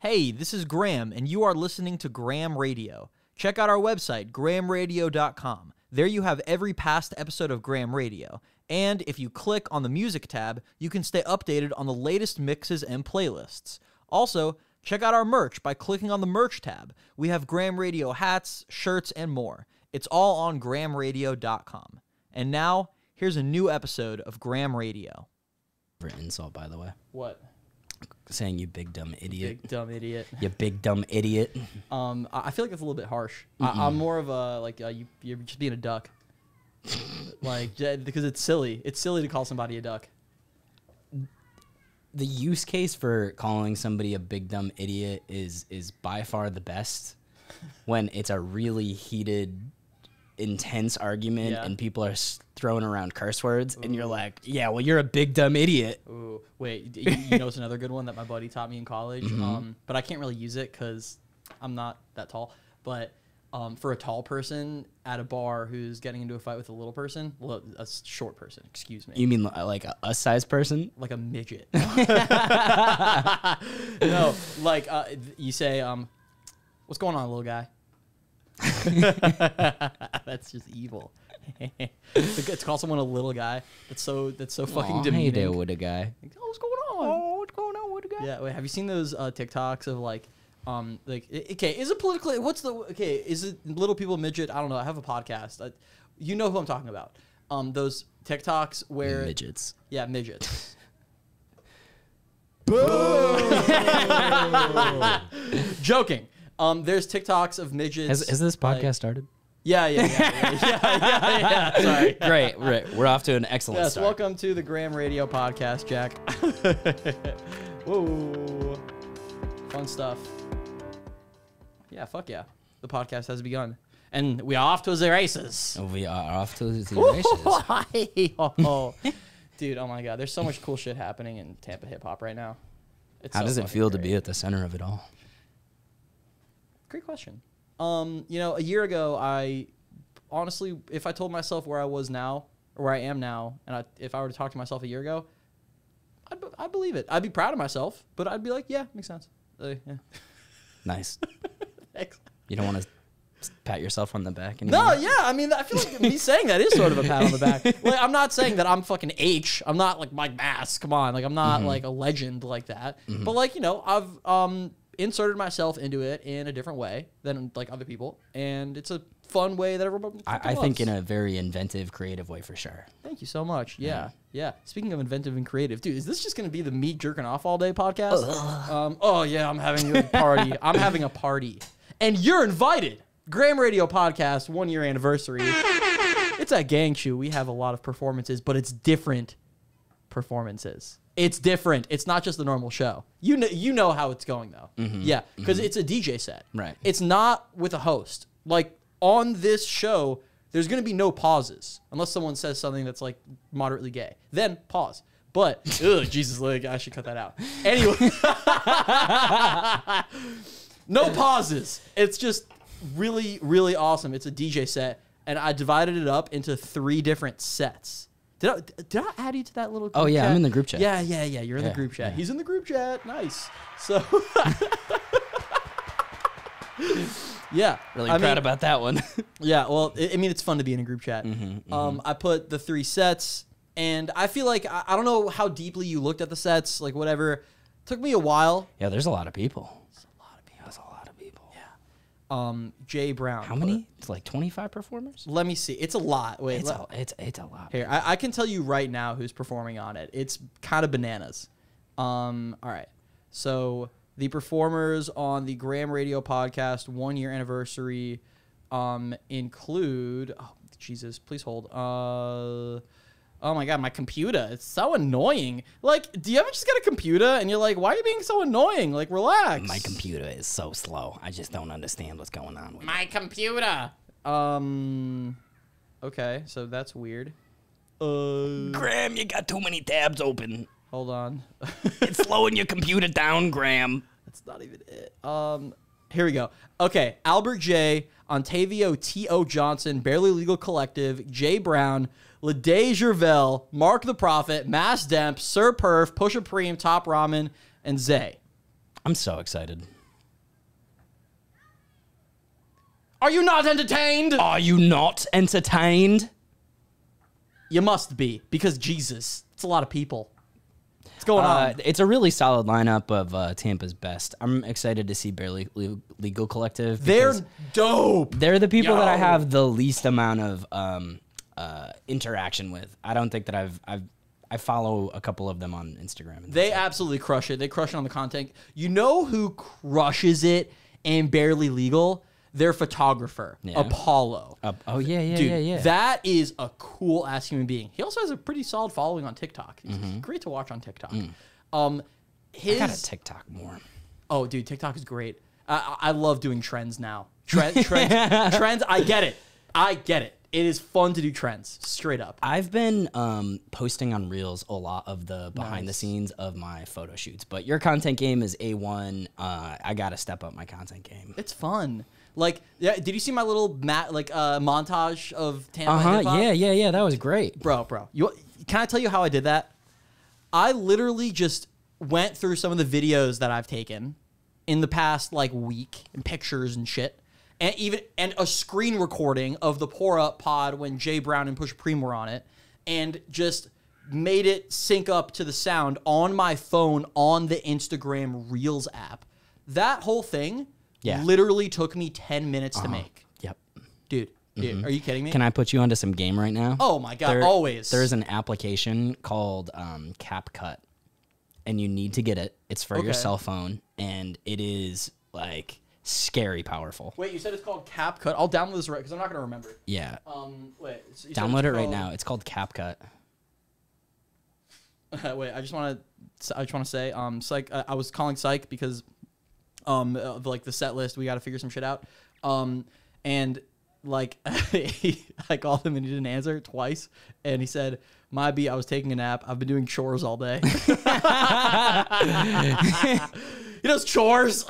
Hey, this is Graham, and you are listening to Graham Radio. Check out our website, grahamradio.com. There you have every past episode of Graham Radio. And if you click on the music tab, you can stay updated on the latest mixes and playlists. Also, check out our merch by clicking on the merch tab. We have Graham Radio hats, shirts, and more. It's all on grahamradio.com. And now, here's a new episode of Graham Radio. For insult, by the way. What? Saying you big dumb idiot. Big dumb idiot. You big dumb idiot. I feel like it's a little bit harsh. I'm more of a you're just being a duck. Because it's silly. It's silly to call somebody a duck. The use case for calling somebody a big dumb idiot is by far the best when it's a really heated, intense argument and people are throwing around curse words and you're like, yeah, well, you're a big dumb idiot. Ooh, wait, you know it's another good one that my buddy taught me in college, but I can't really use it because I'm not that tall. But for a tall person at a bar who's getting into a fight with a little person, well, a short person, excuse me. You mean like a size person? Like a midget. No, like you say, what's going on, little guy? That's just evil. To call someone a little guy, that's so fucking demeaning. Hey there with a guy. Like, oh, what's going on? Oh, what's going on with a guy? Yeah, wait, have you seen those TikToks of is it politically, is it little people midget? I don't know. I have a podcast. You know who I'm talking about. Those TikToks where midgets. Yeah, midgets. Joking. There's TikToks of midgets. Has this podcast started? Yeah. Sorry. Great. We're off to an excellent start. Welcome to the Graham Radio podcast, Jack. Whoa. Fun stuff. Yeah, fuck yeah. The podcast has begun. And we are off to the races. We are off to the races. Dude, oh my God. There's so much cool shit happening in Tampa hip-hop right now. How does it feel to be at the center of it all? Great question. A year ago, I honestly, if I told myself where I was now or where I am now, and if I were to talk to myself a year ago, I'd believe it. I'd be proud of myself, but I'd be like, yeah, makes sense. Yeah. Nice. Thanks. You don't want to pat yourself on the back anymore? No, yeah. I mean, I feel like me saying that is sort of a pat on the back. Like, I'm not saying that I'm fucking H. I'm not like Mike Bass. Come on. Like, I'm not like a legend like that. But like, I've inserted myself into it in a different way than like other people, and it's a fun way that everyone I think in a very inventive, creative way for sure. Thank you so much. Yeah. Speaking of inventive and creative, dude, is this just going to be the me jerking off all day podcast? Oh yeah, I'm having a party. I'm having a party, and you're invited. Graham Radio podcast 1 year anniversary. It's at Gang Chew. We have a lot of performances, but it's different performances. It's different. It's not just the normal show. You know how it's going though. Yeah, because it's a DJ set. Right. It's not with a host. Like on this show, there's going to be no pauses unless someone says something that's like moderately gay. Then pause. But Jesus, like I should cut that out. Anyway, no pauses. It's just really, really awesome. It's a DJ set, and I divided it up into 3 different sets. Did I add you to that little group chat? I'm in the group chat. Yeah. You're in the group chat. Yeah. He's in the group chat. Nice. So, yeah. Really proud about that one. Yeah, well, it's fun to be in a group chat. I put the 3 sets, and I feel like, I don't know how deeply you looked at the sets, like whatever. It took me a while. Yeah, there's a lot of people. Jay Brown. How many? It's like 25 performers? Let me see. It's a lot. Wait, it's a lot. Here, I can tell you right now who's performing on it. It's kind of bananas. All right. So the performers on the Graham Radio podcast 1 year anniversary include, oh Jesus, please hold. Oh my God, my computer. It's so annoying. Like, do you ever just get a computer and you're like, why are you being so annoying? Like, relax. My computer is so slow. I just don't understand what's going on with my computer. Okay, so that's weird. Graham, you got too many tabs open. Hold on. It's slowing your computer down, Graham. That's not even it. Here we go. Okay, Albert J, Ontavio T.O. Johnson, Barely Legal Collective, Jay Brown, Ladae Gervell, Mark the Prophet, Mass Demp, Sir Perf, Pusha Preem, Top Ramen, and Zay. I'm so excited. Are you not entertained? Are you not entertained? You must be, because Jesus, it's a lot of people. What's going on? It's a really solid lineup of Tampa's best. I'm excited to see Barely Legal Collective. They're dope. They're the people that I have the least amount of interaction with. I don't think that I follow a couple of them on Instagram. They absolutely crush it. They crush it on the content. You know who crushes it in Barely Legal? Their photographer, Apollo. Oh, yeah, Dude, yeah. that is a cool-ass human being. He also has a pretty solid following on TikTok. He's great to watch on TikTok. I gotta TikTok more. Oh, dude, TikTok is great. I love doing trends now. Trends, I get it. It is fun to do trends, straight up. I've been posting on Reels a lot of the behind the scenes of my photo shoots, but your content game is A1. I gotta step up my content game. It's fun. Like, yeah, did you see my little montage of Tampa hip-hop? Yeah. That was great, bro. Can I tell you how I did that? I literally just went through some of the videos that I've taken in the past like week and pictures and shit, and a screen recording of the Pour Up pod when Jay Brown and Push Preem were on it, and just made it sync up to the sound on my phone on the Instagram Reels app. That whole thing literally took me 10 minutes to make. Yep. Dude, are you kidding me? Can I put you onto some game right now? Oh my God, always. There's an application called CapCut, and you need to get it. It's for your cell phone, and it is like scary powerful. Wait, you said it's called CapCut? I'll download this right because I'm not gonna remember. Yeah. Wait. Download it right now. It's called CapCut. Wait, I just want to say, Psych. I was calling Psych because, of like the set list, we got to figure some shit out. And like, I called him and he didn't answer twice, and he said, "My B, I was taking a nap. I've been doing chores all day." He does chores.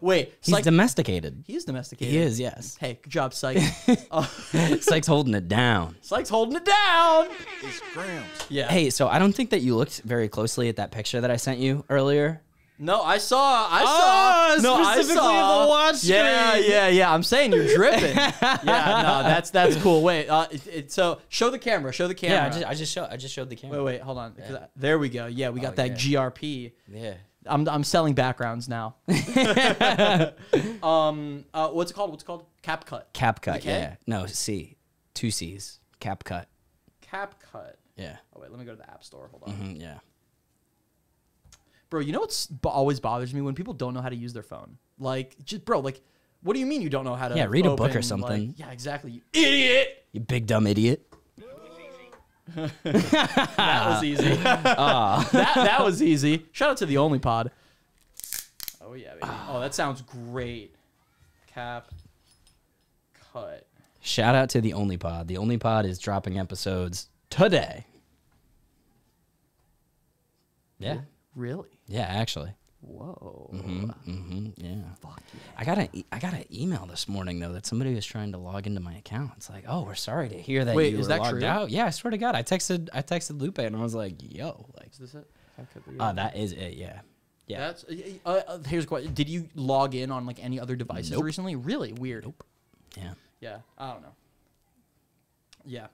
Wait, he's domesticated. He is domesticated. He is, yes. Hey, good job, Psych. Psych's holding it down. Psych's holding it down. It's Grams. Yeah. Hey, so I don't think that you looked very closely at that picture that I sent you earlier. No, I saw. Specifically the watch screen. Yeah. I'm saying you're dripping. That's cool. Wait, so show the camera. Yeah, I just showed the camera. Wait, hold on. Yeah. There we go. Yeah, we got that GRP. Yeah. I'm selling backgrounds now. What's it called? CapCut. CapCut. Yeah. No, C. 2 C's. CapCut. CapCut. Yeah. Oh wait, let me go to the App Store. Hold on. Yeah. Bro, you know what's always bothers me when people don't know how to use their phone. Like, what do you mean you don't know how to? Yeah, read a book or something. Like, yeah, exactly. You idiot. You big dumb idiot. That was easy. That was easy. Shout out to the Only Pod. Oh yeah, baby. Oh, that sounds great. CapCut. Shout out to the Only Pod. The Only Pod is dropping episodes today. Yeah. Really? Yeah, actually. Whoa. Yeah. Fuck yeah. I got an email this morning though that somebody was trying to log into my account. It's like, oh, we're sorry to hear that you were logged out. Yeah, I swear to God, I texted Lupe and I was like, yo, like, is this it? That is it. Yeah. Yeah. That's here's a question. Did you log in on like any other devices recently? Really weird. Nope. Yeah. Yeah. I don't know. Yeah.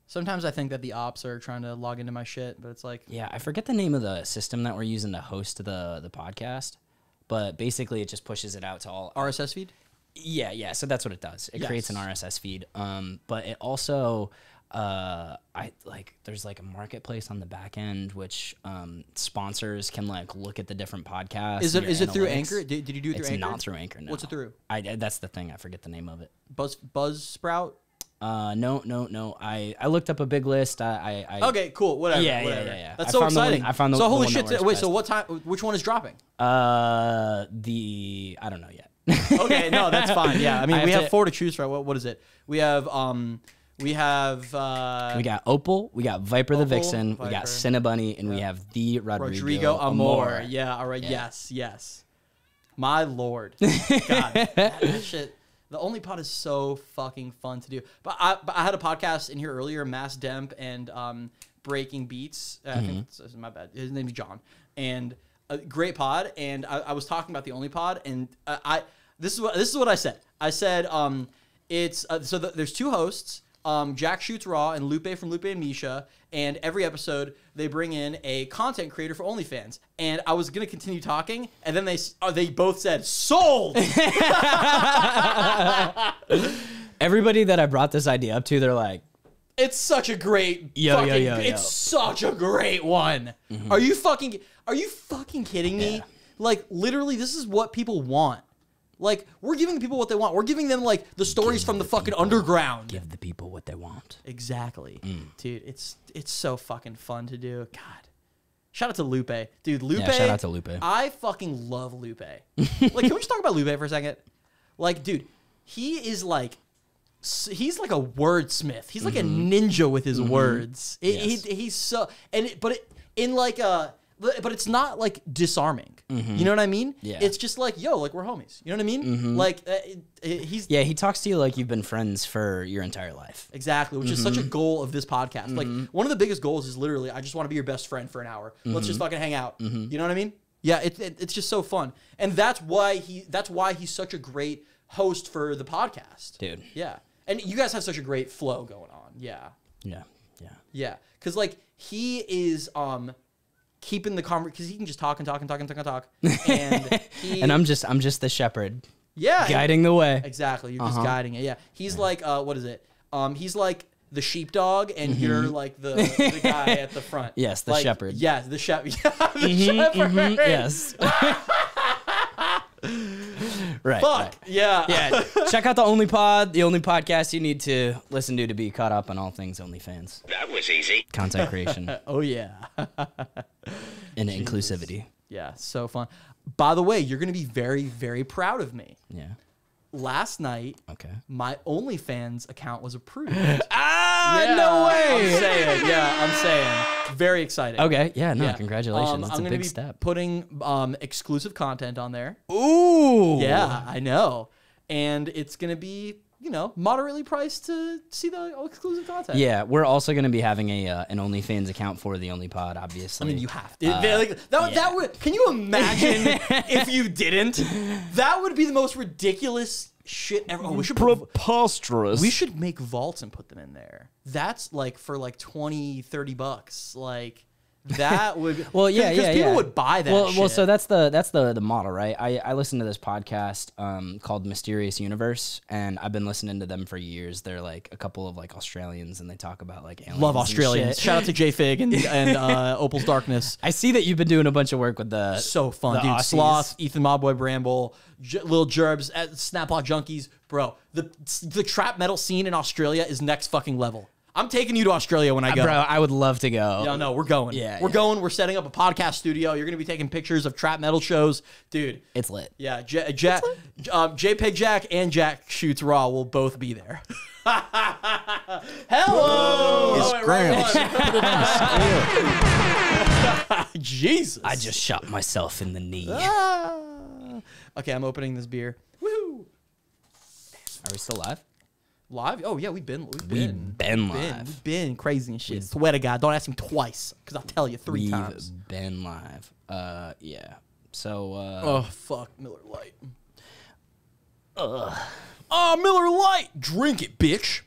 Sometimes I think that the ops are trying to log into my shit, but it's like... Yeah, I forget the name of the system that we're using to host the podcast, but basically it just pushes it out to all... RSS feed? Yeah, so that's what it does. It creates an RSS feed, but it also... there's like a marketplace on the back end, which sponsors can like look at the different podcasts. Is it through Anchor? Did you do it through Anchor? It's not through Anchor, no. What's it through? That's the thing. I forget the name of it. Buzzsprout? No. I looked up a big list. Okay, cool. Whatever. Yeah. That's so exciting. I found the so holy one shit. Wait, so what time? Which one is dropping? I don't know yet. Okay, no, that's fine. Yeah, I mean we have 4 to choose from. What is it? We have we got Opal, we got Viper the Vixen, we got Cinnabunny, and we have the Rodrigo Amor. Yeah, all right. Yeah. Yes. My lord. God, that shit. The Only Pod is so fucking fun to do. But I had a podcast in here earlier, Mass Demp and Breaking Beats. I think it's my bad. His name's John. And a great pod, and I was talking about the Only Pod, and this is what I said. I said it's there's two hosts. Jack Shoots Raw and Lupe from Lupe and Misha, and every episode they bring in a content creator for OnlyFans. And I was gonna continue talking, and then they both said sold. Everybody that I brought this idea up to, they're like, it's such a great it's such a great one. Mm-hmm. Are you fucking kidding me? Yeah. Like, literally, this is what people want. Like, we're giving people what they want. We're giving them, like, the stories from the fucking underground. Give the people what they want. Exactly. Dude, it's so fucking fun to do. God. Shout out to Lupe. Dude, Lupe. Yeah, shout out to Lupe. I fucking love Lupe. Like, can we just talk about Lupe for a second? Like, dude, he's like a wordsmith. He's like a ninja with his words. He's so... But it's not like disarming. You know what I mean? Yeah. It's just like, yo, like we're homies. You know what I mean? Like he talks to you like you've been friends for your entire life. Exactly, which is such a goal of this podcast. Like one of the biggest goals is literally, I just want to be your best friend for an hour. Let's just fucking hang out. You know what I mean? Yeah, it's just so fun, and that's why he's such a great host for the podcast, dude. Yeah, and you guys have such a great flow going on. Yeah. Because like he is keeping the conversation, because he can just talk and talk and talk and talk and talk. And and I'm just the shepherd. Yeah. Guiding the way. Exactly. You're just guiding it. Yeah. He's like, what is it? He's like the sheepdog, and you're like the guy at the front. Yes, the like, shepherd. Yeah, the shepherd. Shepherd. Yes. Right. Fuck. Right. Yeah. Yeah. Check out the Only Pod, the only podcast you need to listen to be caught up on all things OnlyFans. That was easy. Content creation. Oh, yeah. And inclusivity. Yeah, so fun. By the way, you're going to be very, very proud of me. Yeah. Last night, my OnlyFans account was approved. No way. I'm saying. Very exciting. Okay, yeah, congratulations. It's a big step. Putting exclusive content on there. Ooh. Yeah, I know. And it's going to be, moderately priced to see the exclusive content. Yeah, we're also going to be having an OnlyFans account for the Only Pod, obviously. I mean, you have to. That would. Can you imagine if you didn't? That would be the most ridiculous shit ever. Oh, we should preposterous. We should make vaults and put them in there. That's like for like $20-$30. Like that would. Well, yeah, because people would buy that. Well, so that's the model, right? I listen to this podcast called Mysterious Universe, and I've been listening to them for years. They're like a couple of like Australians, and they talk about like aliens. Love Australians. Shout out to JFig and Opal's Darkness. I see that you've been doing a bunch of work with the so fun, dude. Aussies. Sloth, Ethan Mobboy Bramble, Lil Jerbs, Snaplock Junkies, bro. The trap metal scene in Australia is next fucking level. I'm taking you to Australia when I go. Bro, I would love to go. No, we're going. Yeah, we're going. We're setting up a podcast studio. You're going to be taking pictures of trap metal shows. Dude. It's lit. Yeah, JPEG Jack and Jack Shoots Raw will both be there. Hello! It's Gramps. Put it on scale. Jesus. I just shot myself in the knee. Okay, I'm opening this beer. Woohoo! Are we still live? Live? Oh yeah, we've been live. We've been crazy and shit. Swear to God, don't ask me twice, because I'll tell you three times. We've been live. Yeah. So. Oh fuck, Miller Lite. Miller Lite. Drink it, bitch.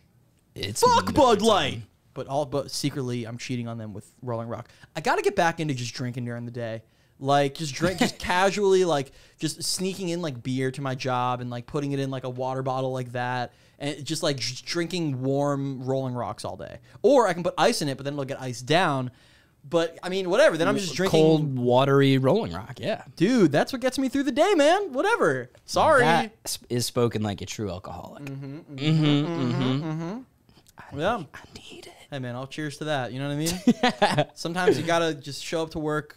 It's fuck Bud Light. But secretly, I'm cheating on them with Rolling Rock. I gotta get back into just drinking during the day. Like, just casually, like, just sneaking in, like, beer to my job and, like, putting it in, like, a water bottle like that. And just, like, drinking warm Rolling Rocks all day. Or I can put ice in it, but then it'll get iced down. But, I mean, whatever. Then I'm just drinking... Cold, watery Rolling Rock, yeah. Dude, that's what gets me through the day, man. Whatever. Sorry. That is spoken like a true alcoholic. Yeah. I need it. Hey, man, I'll cheers to that. You know what I mean? Sometimes you got to just show up to work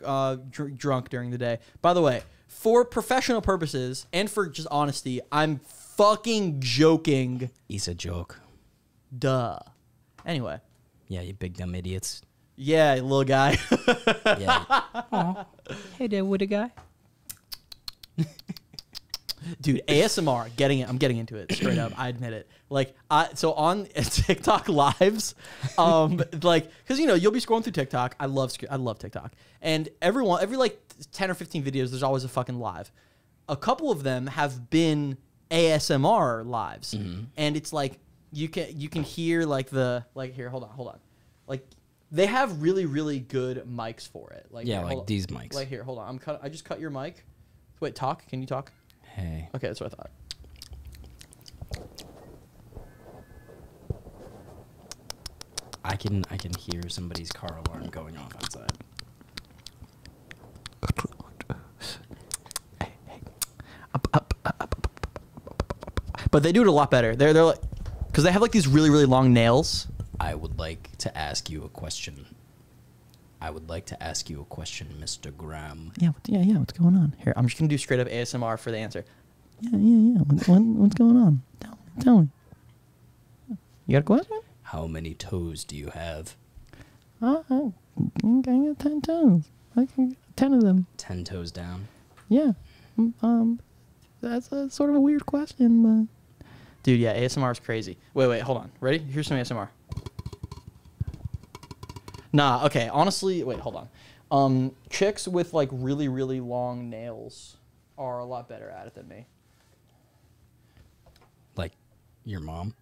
drunk during the day. By the way, for professional purposes and for just honesty, I'm fucking joking. He's a joke. Duh. Anyway. Yeah, you big dumb idiots. Yeah, little guy. Yeah. Aw. Hey there, woody guy. Dude, ASMR, I'm getting into it straight up. I admit it. Like, so on TikTok lives, like, because you'll be scrolling through TikTok. I love TikTok, and every like 10 or 15 videos, there's always a fucking live. A couple of them have been ASMR lives, and it's like you can hear like here. Hold on. Like, they have really, really good mics for it. Like, yeah, like these mics. Like, here, hold on. I just cut your mic. Wait, talk. Can you talk? Hey. Okay, that's what I thought. I can hear somebody's car alarm going off outside. But they do it a lot better. They're like, because they have like these really, really long nails. I would like to ask you a question. Mr. Graham. Yeah. What's going on? Here, I'm just gonna do straight up ASMR for the answer. Yeah. What's going on? Tell me. You got a question? How many toes do you have? I got 10 toes. I can 10 of them. 10 toes down. Yeah. That's a sort of a weird question, but dude, yeah, ASMR is crazy. Wait, hold on. Ready? Here's some ASMR. Nah, okay. Honestly, wait, hold on. Chicks with like really, really long nails are a lot better at it than me. Like your mom?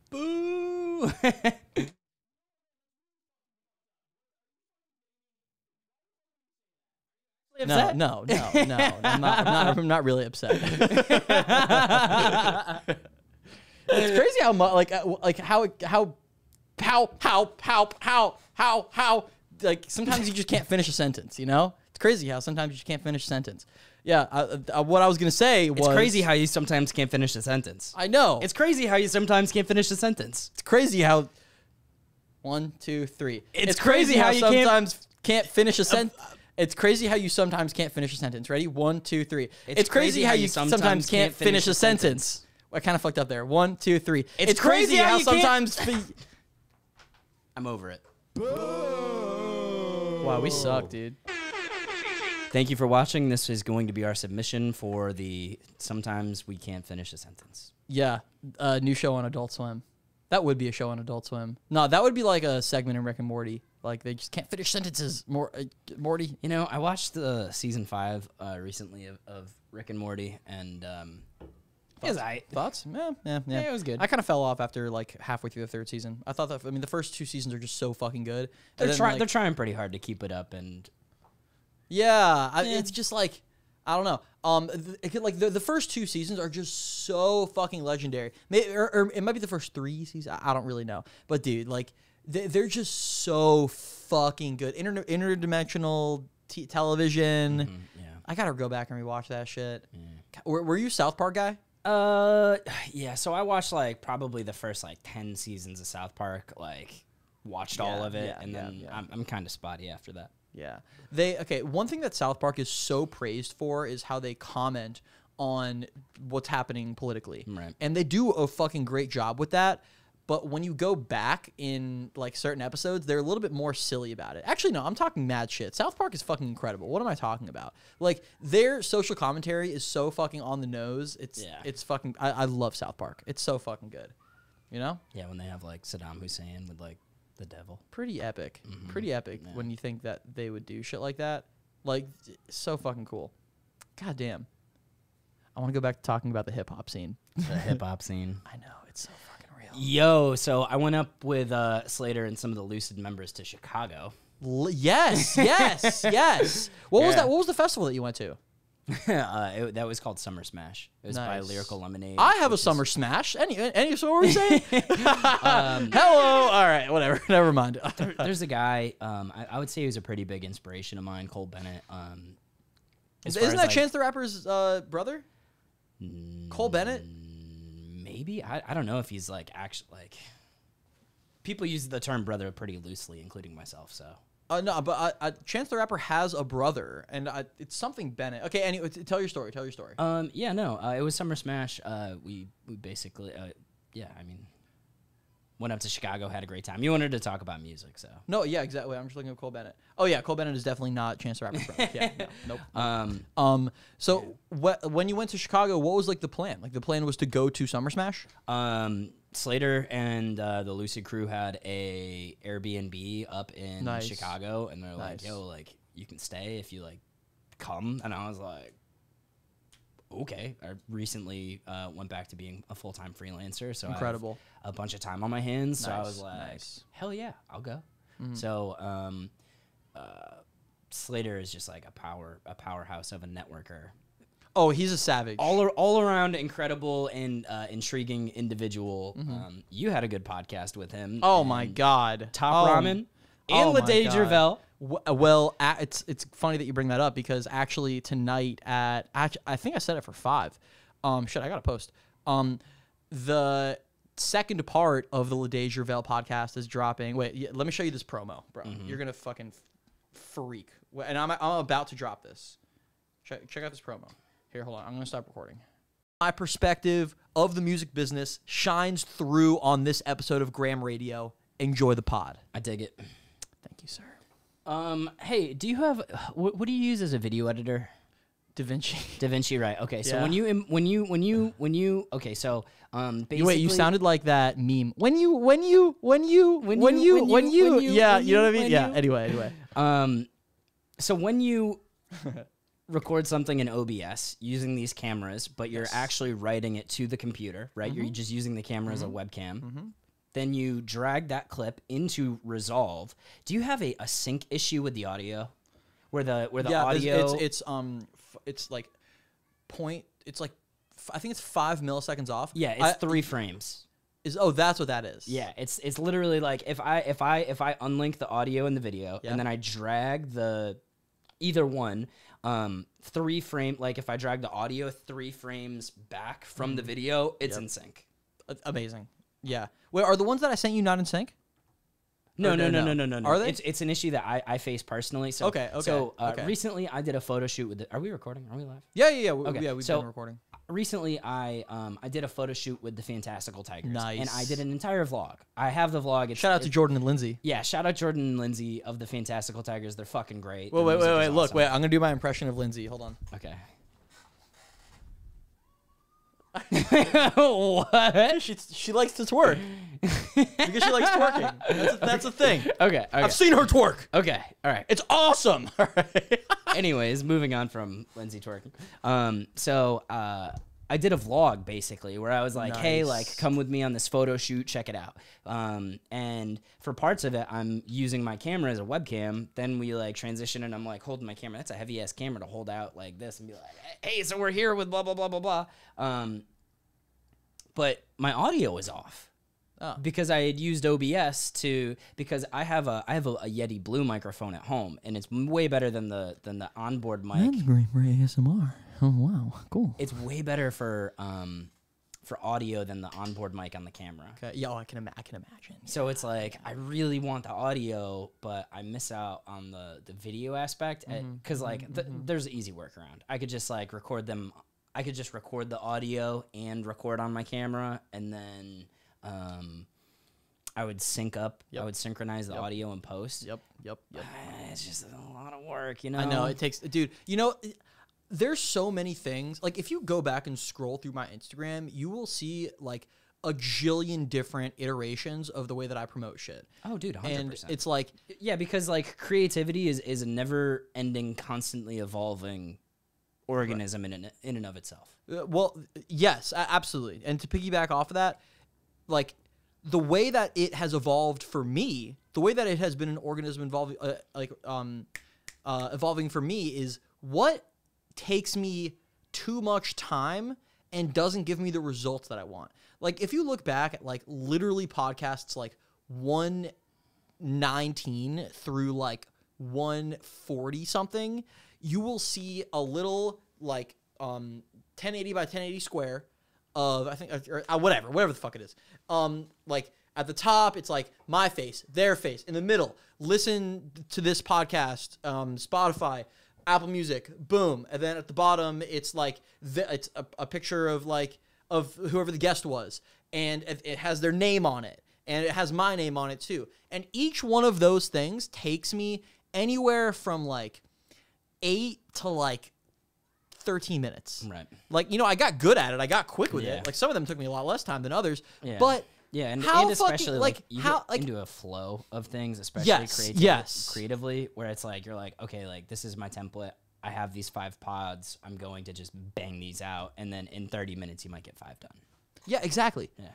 Boo! No. I'm not really upset. It's crazy how much, how like sometimes you just can't finish a sentence. It's crazy how sometimes you just can't finish a sentence. Yeah. What I was gonna say was, it's crazy how you sometimes can't finish a sentence. I know. It's crazy how you sometimes can't finish a sentence. It's crazy how 1, 2, 3. It's crazy how you sometimes can't finish a sentence. It's crazy how you sometimes can't finish a sentence. Ready? 1, 2, 3. It's crazy how you sometimes can't finish a sentence. I kind of fucked up there. 1, 2, 3. It's crazy how sometimes. I'm over it. Wow, we suck, dude. Thank you for watching. This is going to be our submission for the sometimes we can't finish a sentence. Yeah, new show on Adult Swim. That would be a show on Adult Swim. No, that would be like a segment in Rick and Morty. Like, they just can't finish sentences. Morty. I watched the season 5 recently of Rick and Morty, and thoughts? Yeah, it was good. I kind of fell off after like halfway through the 3rd season. I thought the first 2 seasons are just so fucking good. They're trying pretty hard to keep it up, and it's just like, I don't know. The first 2 seasons are just so fucking legendary. Maybe, or it might be the first 3 seasons. I don't really know. But dude, like, they're just so fucking good. Interdimensional television. Mm-hmm, yeah. I gotta go back and rewatch that shit. Yeah. Were you a South Park guy? Yeah. So I watched like probably the first like 10 seasons of South Park. Like, watched all of it, and then I'm kind of spotty after that. Yeah. One thing that South Park is so praised for is how they comment on what's happening politically. Right. And they do a fucking great job with that. But when you go back in like certain episodes, they're a little bit more silly about it. Actually, no, I'm talking mad shit. South Park is fucking incredible. What am I talking about? Like, their social commentary is so fucking on the nose. It's fucking, I love South Park. It's so fucking good. Yeah, when they have like Saddam Hussein with like the devil. Pretty epic. Mm-hmm. Pretty epic when you think that they would do shit like that. Like, so fucking cool. God damn. I want to go back to talking about the hip-hop scene. The hip-hop scene. I know. It's so fucking real. Yo, so I went up with Slater and some of the Lucid members to Chicago. Yes. What was that? What was the festival that you went to? That was called Summer Smash. It was by Lyrical Lemonade. I have a Summer Smash. Any so what were we saying? Hello. All right, whatever. Never mind. There's a guy. I would say he was a pretty big inspiration of mine, Cole Bennett. Isn't that Chance the Rapper's brother? Cole Bennett? Maybe. I don't know if he's like actually like. People use the term brother pretty loosely, including myself. So. No, but Chance the Rapper has a brother, and it's something Bennett. Okay, anyway, tell your story. It was Summer Smash. We basically, I mean, went up to Chicago, had a great time. You wanted to talk about music, so. No, yeah, exactly. I'm just looking at Cole Bennett. Oh yeah, Cole Bennett is definitely not Chance the Rapper's brother. Yeah, no, nope. So when you went to Chicago, what was like the plan? Like the plan was to go to Summer Smash? Slater and the Lucid crew had a Airbnb up in Chicago, and they're like, "Yo, like you can stay if you like come." And I was like, "Okay." I recently went back to being a full-time freelancer, so incredible. I have a bunch of time on my hands. So I was like, "Hell yeah, I'll go." So Slater is just like a powerhouse of a networker. Oh, he's a savage. All around incredible and intriguing individual. You had a good podcast with him. Oh my God. Top Ramen and Ladae Gervell. Well, it's funny that you bring that up because actually tonight I think I said it for 5. Shit, I got to post. The second part of the Ladae Gervell podcast is dropping. Wait, let me show you this promo, bro. You're going to fucking freak. And I'm about to drop this. Check out this promo. Here, hold on. I'm going to stop recording. My perspective of the music business shines through on this episode of Graham Radio. Enjoy the pod. I dig it. Thank you, sir. Hey, do you have what do you use as a video editor? DaVinci. DaVinci, right? Okay, so Yeah. when you okay, so basically, Wait, you sounded like that meme. When you, yeah, you know what I mean? Yeah. Anyway. So when you record something in OBS using these cameras, but you're actually writing it to the computer, right? You're just using the camera as a webcam. Then you drag that clip into Resolve. Do you have a sync issue with the audio, where the audio? It's like I think it's 5 milliseconds off. Yeah, it's 3 frames. That's what that is. Yeah, it's literally like if I unlink the audio and the video, and then I drag either one 3 frame, like if I drag the audio 3 frames back from the video, it's in sync. Amazing. Yeah. Wait, are the ones that I sent you not in sync? No. Are they? It's an issue that I face personally. So Okay. Recently I did a photo shoot with are we recording? Are we live? Yeah. Okay. We've been recording. Recently I did a photo shoot with the Fantastical Tigers. Nice. And I did an entire vlog. I have the vlog. Shout out to Jordan and Lindsay. Yeah, shout out Jordan and Lindsay of the Fantastical Tigers. They're fucking great. Wait. Look, awesome. I'm gonna do my impression of Lindsay. Hold on. Okay. What? She likes to twerk because she likes twerking. That's a thing. Okay. I've seen her twerk. Okay. All right. It's awesome. All right. Anyways, moving on from Lindsay twerking. So I did a vlog basically where I was like, hey, like come with me on this photo shoot, check it out. And for parts of it, I'm using my camera as a webcam. Then we like transition and I'm like holding my camera. That's a heavy ass camera to hold out like this and be like, hey, so we're here with blah, blah, blah, blah, blah. But my audio was off. Oh. Because I had used OBS because I have a Yeti Blue microphone at home and it's way better than the onboard mic. That's great for ASMR. Oh wow, cool. It's way better for audio than the onboard mic on the camera. Okay. Yeah, I can imagine. So it's like I really want the audio, but I miss out on the video aspect because there's an easy workaround. I could just like record them. I could just record the audio and record on my camera, and then I would sync up. Yep. I would synchronize the audio in post. Yep. It's just a lot of work, you know. I know it takes, dude. You know, there's so many things. Like if you go back and scroll through my Instagram, you will see like a jillion different iterations of the way that I promote shit. Oh, dude, 100%. And it's like, yeah, because like creativity is a never-ending, constantly evolving organism in and of itself. Well, yes, absolutely. And to piggyback off of that, like the way that it has evolved for me, the way that it has been an organism evolving for me is what takes me too much time and doesn't give me the results that I want. Like if you look back at like literally podcasts like 119 through like 140 something, you will see a little like 1080 by 1080 square of I think or whatever the fuck it is. Like at the top it's like my face, their face. In the middle, listen to this podcast, Spotify, Apple Music, boom. And then at the bottom it's like it's a picture of like of whoever the guest was, and it has their name on it. and it has my name on it too. And each one of those things takes me anywhere from like 8 to like 13 minutes. Right. Like, you know, I got good at it. I got quick with it. Like some of them took me a lot less time than others. Yeah. But yeah, and especially fucking, like you how, get into a flow of things, especially creatively, where it's like you're like, okay, like this is my template. I have these 5 pods. I'm going to just bang these out, and then in 30 minutes you might get 5 done. Yeah, exactly. Yeah.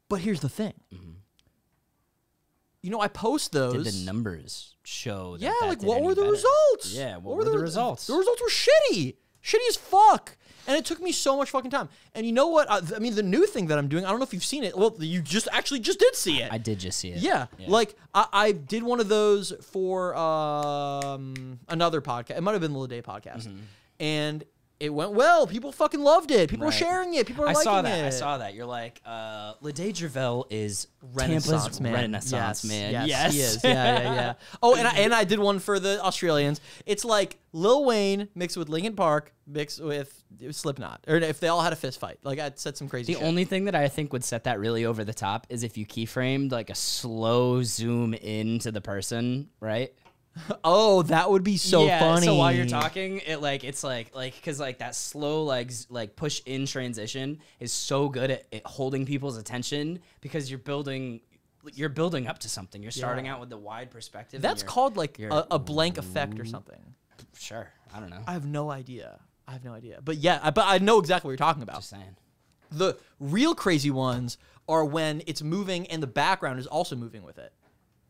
But here's the thing. You know, I post those. Did the numbers show that? Yeah, that like did what any were the better? results? Yeah, what were the results? The results were shitty. Shitty as fuck. And it took me so much fucking time. And you know what? I mean, the new thing that I'm doing, I don't know if you've seen it. Well, you just did see it. I did just see it. Yeah. Like, I did one of those for another podcast. It might have been the Lede podcast. And it went well. People fucking loved it. People were sharing it. People were liking it. I saw that. You're like, Lede Javel is Renaissance Tampa's man. Renaissance man. Yes, he is. Yeah. Oh, and I did one for the Australians. It's like Lil Wayne mixed with Linkin Park mixed with Slipknot, or if they all had a fist fight. Like I said some crazy. The only thing that I think would set that really over the top is if you keyframed like a slow zoom into the person, right? Oh, that would be so funny. So while you're talking, it's like because like that slow like push in transition is so good at holding people's attention because you're building up to something. You're starting out with the wide perspective. That's called like a blank effect or something. Sure, I don't know. I have no idea. But yeah, but I know exactly what you're talking about. Just saying. The real crazy ones are when it's moving and the background is also moving with it.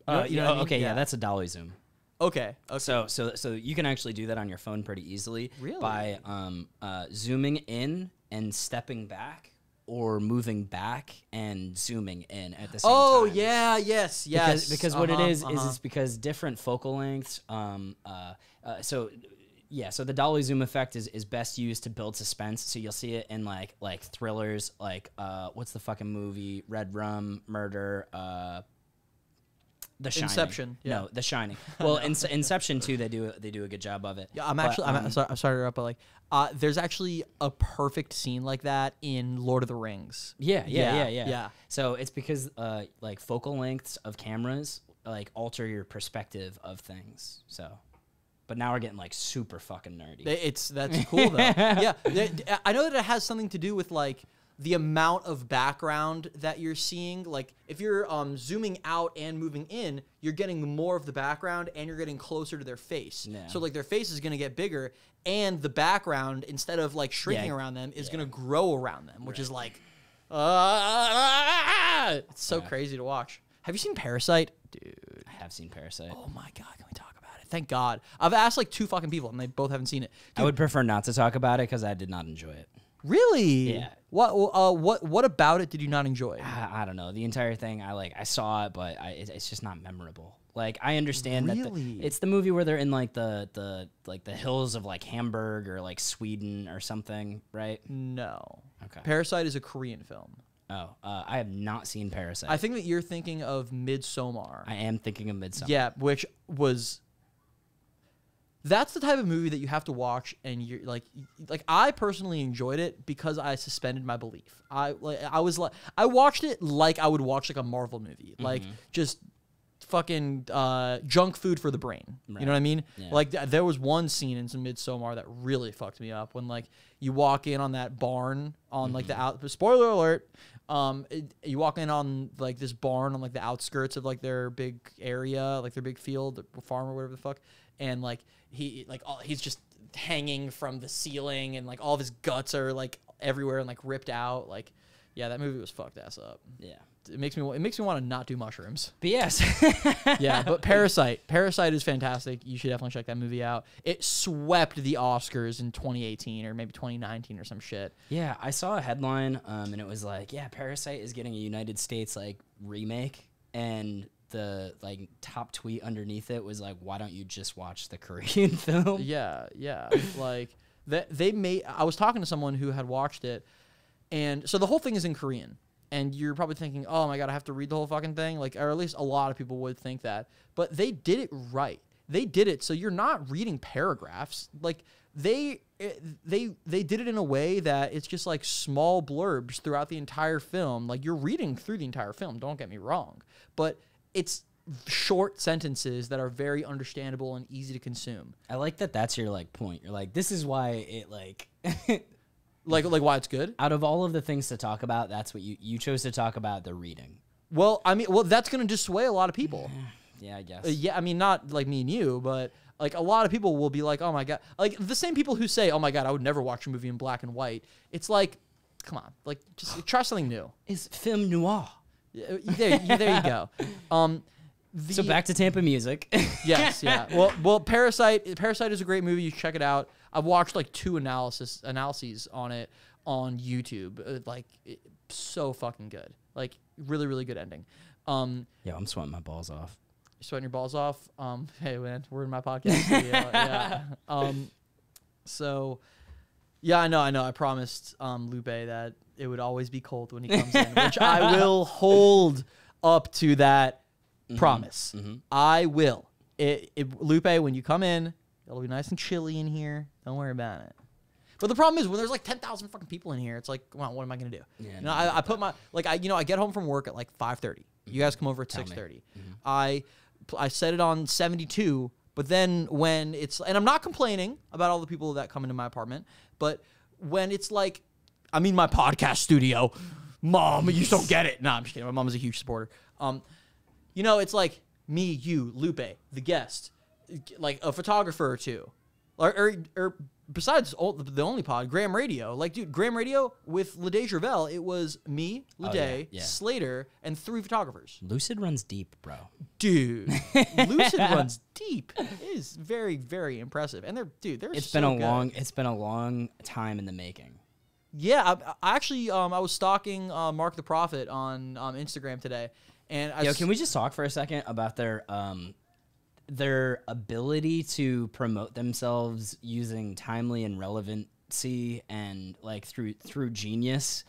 You know what I mean? Okay, yeah, that's a dolly zoom. Okay. So you can actually do that on your phone pretty easily by zooming in and stepping back, or moving back and zooming in at the same time. Oh yeah, yes. Because what it is it's because different focal lengths. So the dolly zoom effect is best used to build suspense. So you'll see it in like thrillers, like what's the fucking movie? Red Rum, Murder. The Shining. Inception. Yeah. No, The Shining. Well, Inception too. They do a good job of it. Yeah, I'm sorry to interrupt, but like, there's actually a perfect scene like that in Lord of the Rings. Yeah. So it's because like focal lengths of cameras like alter your perspective of things. So, but now we're getting like super fucking nerdy. That's cool though. Yeah, I know that it has something to do with like the amount of background that you're seeing. Like if you're zooming out and moving in, you're getting more of the background and you're getting closer to their face. Yeah. So like their face is going to get bigger and the background, instead of like shrinking around them, is going to grow around them, which is like, it's so crazy to watch. Have you seen Parasite? Dude. I have seen Parasite. Oh my God, can we talk about it? Thank God. I've asked like 2 fucking people and they both haven't seen it. Dude, I would prefer not to talk about it because I did not enjoy it. Really? Yeah. What about it did you not enjoy? I don't know. The entire thing, I saw it, but it's just not memorable. Like I understand that it's the movie where they're in like the hills of like Hamburg or like Sweden or something, right? No. Okay. Parasite is a Korean film. Oh, I have not seen Parasite. I think that you're thinking of Midsommar. I am thinking of Midsommar. Yeah, which was. That's the type of movie that you have to watch, and you're like I personally enjoyed it because I suspended my belief. I watched it like I would watch like a Marvel movie, like just fucking junk food for the brain. Right. You know what I mean? Yeah. Like there was one scene in some Midsommar that really fucked me up when like you walk in on that barn on like the spoiler alert. You walk in on like this barn on like the outskirts of like their big area, like their big field, farm or whatever the fuck, and like he's just hanging from the ceiling and like all of his guts are like everywhere and like ripped out. Like, yeah, that movie was fucked ass up. Yeah. It makes me want to not do mushrooms. But yes. Yeah, but Parasite is fantastic. You should definitely check that movie out. It swept the Oscars in 2018 or maybe 2019 or some shit. Yeah, I saw a headline and it was like, yeah, Parasite is getting a United States like remake, and the like top tweet underneath it was like, why don't you just watch the Korean film? Yeah. Like they made. I was talking to someone who had watched it, and so the whole thing is in Korean. And you're probably thinking, oh my God, I have to read the whole fucking thing? Like, or at least a lot of people would think that. But they did it right. they did it so you're not reading paragraphs. Like they did it in a way that it's just like small blurbs throughout the entire film. Like you're reading through the entire film, don't get me wrong, but it's short sentences that are very understandable and easy to consume. I like that that's your like point. You're like, this is why it like like why it's good. Out of all of the things to talk about, that's what you chose to talk about, the reading. Well, I mean, that's going to dissuade a lot of people. Yeah, I guess. Yeah, I mean, not like me and you, but like a lot of people will be like, oh my God. Like the same people who say, oh my God, I would never watch a movie in black and white. It's like, come on, like just try something new. It's film noir. There you go. So back to Tampa music. Yes, yeah. Well, Parasite is a great movie. You should check it out. I've watched like 2 analyses on it on YouTube. So fucking good. Like really, really good ending. Yeah, I'm sweating my balls off. You're sweating your balls off. Hey man, we're in my podcast studio. Yeah. So yeah, I know. I promised Lupe that it would always be cold when he comes in, which I will hold up to that promise. I will. Lupe, when you come in, it'll be nice and chilly in here. Don't worry about it. But the problem is when there's like 10,000 fucking people in here, it's like, come on, what am I gonna do? Yeah, you know, I put my I get home from work at like 5:30. You guys come over at 6:30. I set it on 72, but then when it's, and I'm not complaining about all the people that come into my apartment, but when it's like, I'm in my podcast studio, Mom, you just don't get it. Nah, I'm just kidding. My mom is a huge supporter. You know, it's like me, you, Lupe, the guest, like a photographer or two, or besides the only pod, Graham Radio. Like, dude, Graham Radio with Lede Gervell, it was me, Lede, Slater, and 3 photographers. Lucid runs deep, bro. Dude, Lucid runs deep. It is very, very impressive. And they're it's so been a good. It's been a long time in the making. Yeah, I actually I was stalking Mark the Prophet on Instagram today, and can we just talk for a second about their ability to promote themselves using timely and relevancy and like through genius?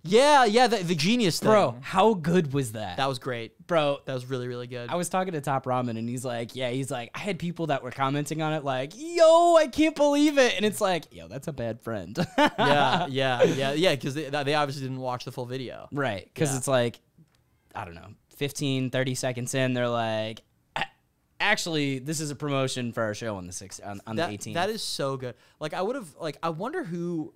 Yeah, the genius thing. Bro, how good was that? That was great. Bro, that was really, really good. I was talking to Top Ramen and he's like, I had people that were commenting on it like, yo, I can't believe it. And it's like, yo, that's a bad friend. yeah, because they obviously didn't watch the full video. Right, because it's like, I don't know, 15, 30 seconds in, they're like, actually, this is a promotion for our show on the 18th. That is so good. Like, I wonder who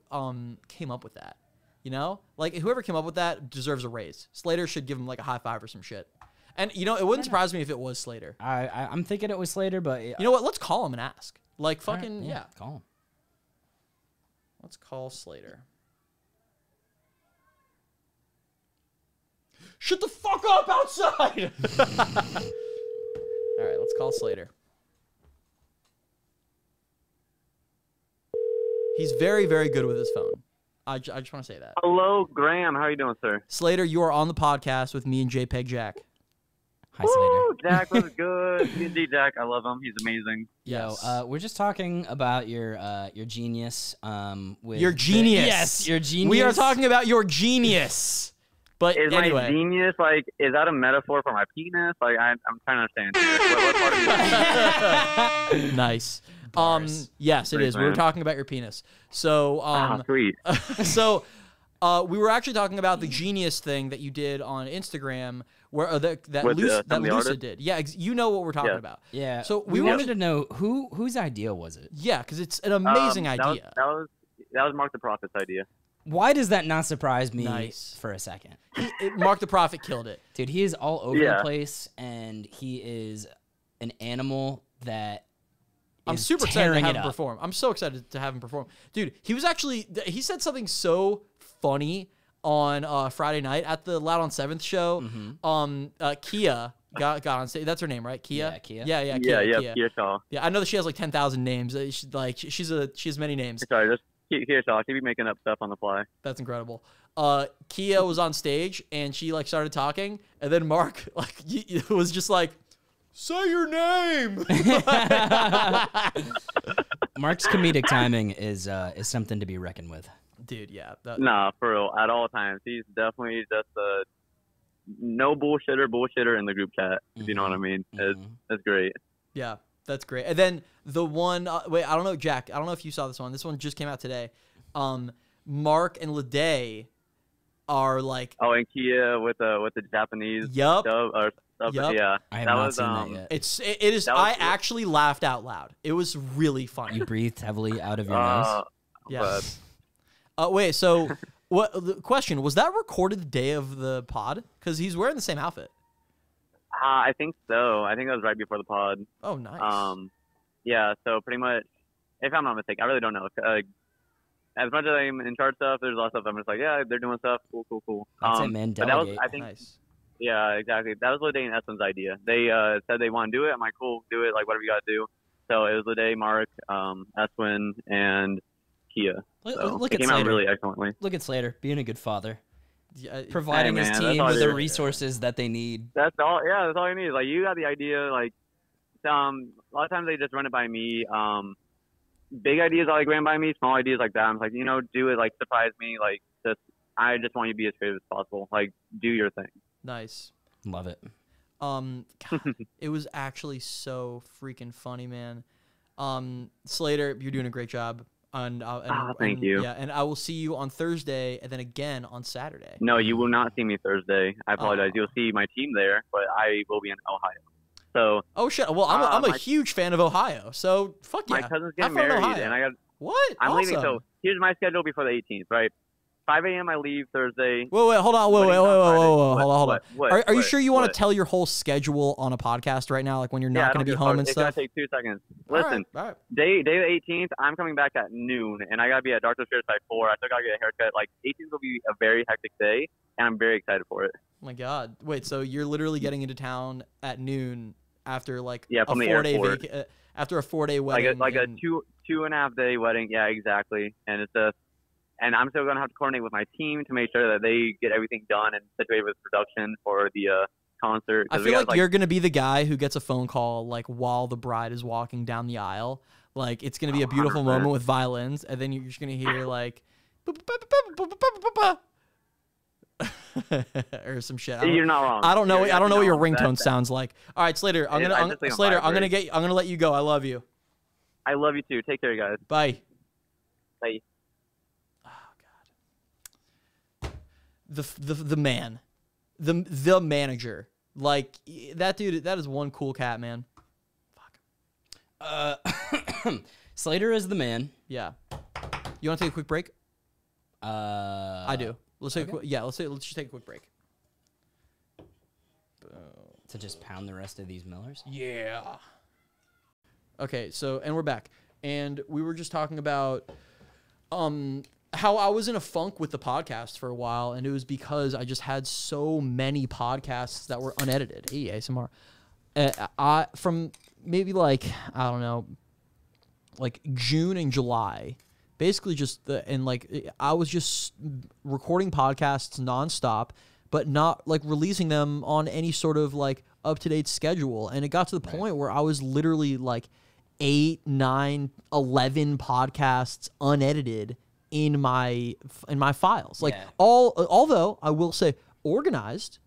came up with that. You know, like whoever came up with that deserves a raise. Slater should give him like a high five or some shit. And you know, it wouldn't surprise me if it was Slater. I'm thinking it was Slater, but you know what? Let's call him and ask. Like fucking right, call him. Let's call Slater. Shut the fuck up outside. All right, let's call Slater. He's very, very good with his phone. I just want to say that. Hello, Graham. How are you doing, sir? Slater, you are on the podcast with me and JPEG Jack. Hi, Slater. Jack was good. D Jack, I love him. He's amazing. Yes. We're just talking about your genius. With your genius. Yes, your genius. We are talking about your genius. But is anyway. my genius, like, is that a metaphor for my penis? Like, I'm trying to understand here. What part of it? Nice. Yes, it is. Man. We were talking about your penis. So, sweet. So, we were actually talking about the genius thing that you did on Instagram, where that Lucid did. Yeah, you know what we're talking about. Yeah. So we wanted to know whose idea was it? Yeah, because it's an amazing idea. That was Mark the Prophet's idea. Why does that not surprise me for a second? Mark the Prophet killed it. Dude, he is all over the place, and he is an animal that I'm super excited to have him perform. I'm so excited to have him perform. Dude, he said something so funny on Friday night at the Loud on 7th show. Kia got on stage. That's her name, right? Kia? Yeah, Kia. Yeah, Kia Shaw. Yeah, I know that she has like 10,000 names. She has many names. Sorry, just Kia Shaw. She be making up stuff on the fly. That's incredible. Kia was on stage and she like started talking, and then Mark was just like, say your name. Mark's comedic timing is something to be reckoned with. Dude, yeah. Nah, for real. At all times. He's definitely just a no bullshitter in the group chat, if you know what I mean. It's great. Yeah. That's great. And then the one, wait, I don't know, Jack. I don't know if you saw this one. This one just came out today. Mark and Lede are like. Oh, and Kia with the Japanese Yup. dub or stuff. Yup. Yeah, I have not seen that yet. It is. That was I cool. actually laughed out loud. It was really funny. You breathed heavily out of your nose. Yeah. Wait. So, what? The question was that recorded the day of the pod? Because he's wearing the same outfit. I think so. I think that was right before the pod. Oh, nice. Yeah. So pretty much, if I'm not mistaken, I really don't know. As much as I'm in charge stuff, there's a lot of stuff I'm just like, yeah, they're doing stuff. Cool. That's it, man. But that was, Delegate. I think, Nice. yeah, exactly. That was Lede and Eswin's idea. They said they want to do it. I'm like, cool, do it. Like, whatever you got to do. So it was Lede, Mark, Eswin, and Kia. So Look it at came out Slater. really excellently. Look at Slater being a good father, Yeah, providing man, his that's team all with I the do. resources that they need. That's all. Yeah, that's all you need. Like, you got the idea. Like, a lot of times they just run it by me. Big ideas are like ran by me. Small ideas like that, I'm like, do it. Like, surprise me. Like, I just want you to be as creative as possible. Like, do your thing. nice. Love it. God, it was actually so freaking funny, man. Slater, you're doing a great job. Thank you. Yeah, and I will see you on Thursday, and then again on Saturday. No, you will not see me Thursday. I apologize. You'll see my team there, but I will be in Ohio. So. Oh shit! Well, I'm a my- huge fan of Ohio, so fuck yeah. My cousin's Have getting fun in married, Ohio. and I got. What? I'm Awesome. leaving. So here's my schedule before the 18th, right? 5 a.m. I leave Thursday. Wait, hold on. Wait, Wedding's on Friday. hold on. What? Are you What? sure you want What? to tell your whole schedule on a podcast right now, like when you're Yeah, I not going don't to be give a home fuck. and It's stuff? gonna take 2 seconds. All right, Listen, all right. day the 18th, I'm coming back at noon, and I gotta be at Dr. Spears by 4. I still gotta get a haircut. Like 18th will be a very hectic day, and I'm very excited for it. Oh my god! Wait, so you're literally getting into town at noon after like Yeah, a from the 4-day airport. after a 4-day wedding? Like a and- 2.5 day wedding. Yeah, exactly. And it's and I'm still gonna have to coordinate with my team to make sure that they get everything done and situated with production for the concert. I 'Cause we feel got, like you're gonna be the guy who gets a phone call like while the bride is walking down the aisle. Like it's gonna be a beautiful 100%. moment with violins, and then you're just gonna hear like or some shit. You're not wrong. I don't know. You're I don't know what your wrong. ringtone That- sounds like. All right, Slater. I'm I gonna just think I'm Slater. I'm gonna vibrating. I'm gonna let you go. I love you. I love you too. Take care, guys. Bye. Bye. Oh god. The man, the manager. Like that dude. That is one cool cat, man. Fuck. Slater is the man. Yeah. You want to take a quick break? I I do. Let's take. okay. Let's just take a quick break. To just pound the rest of these Millers. Yeah. Okay, so and we're back, and we were just talking about how I was in a funk with the podcast for a while, and it was because I just had so many podcasts that were unedited. Hey, ASMR. I from maybe like I don't know, like June and July. Basically, I was just recording podcasts nonstop, but not like releasing them on any sort of like up to date schedule. And it got to the point where I was literally like 8, 9, 11 podcasts unedited in my files. Like Yeah. although I will say organized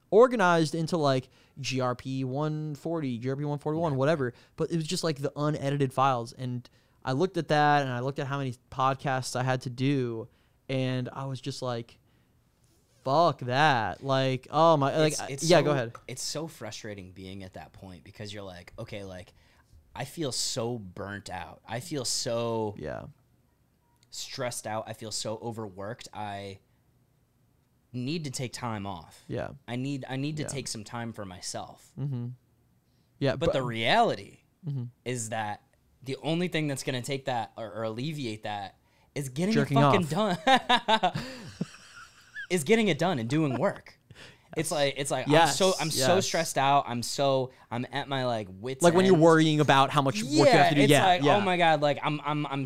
into like GRP 140, GRP 141, whatever. But it was just like the unedited files. And I looked at that and I looked at how many podcasts I had to do, and I was just like, fuck that. Like, oh my, like, yeah, go ahead. It's so frustrating being at that point because you're like, okay, like, I feel so burnt out. I feel so Yeah. stressed out. I feel so overworked. I need to take time off. Yeah. I need to Yeah. take some time for myself. Yeah. But the reality Mm-hmm. is that the only thing that's going to take that or alleviate that is getting Jerking it fucking off. done. Is getting it done and doing work. It's like Yes, I'm so yes. stressed out. I'm at my like wits like when you're end. worrying about how much work you have to do. It's Yeah. like, yeah. oh my god, like I'm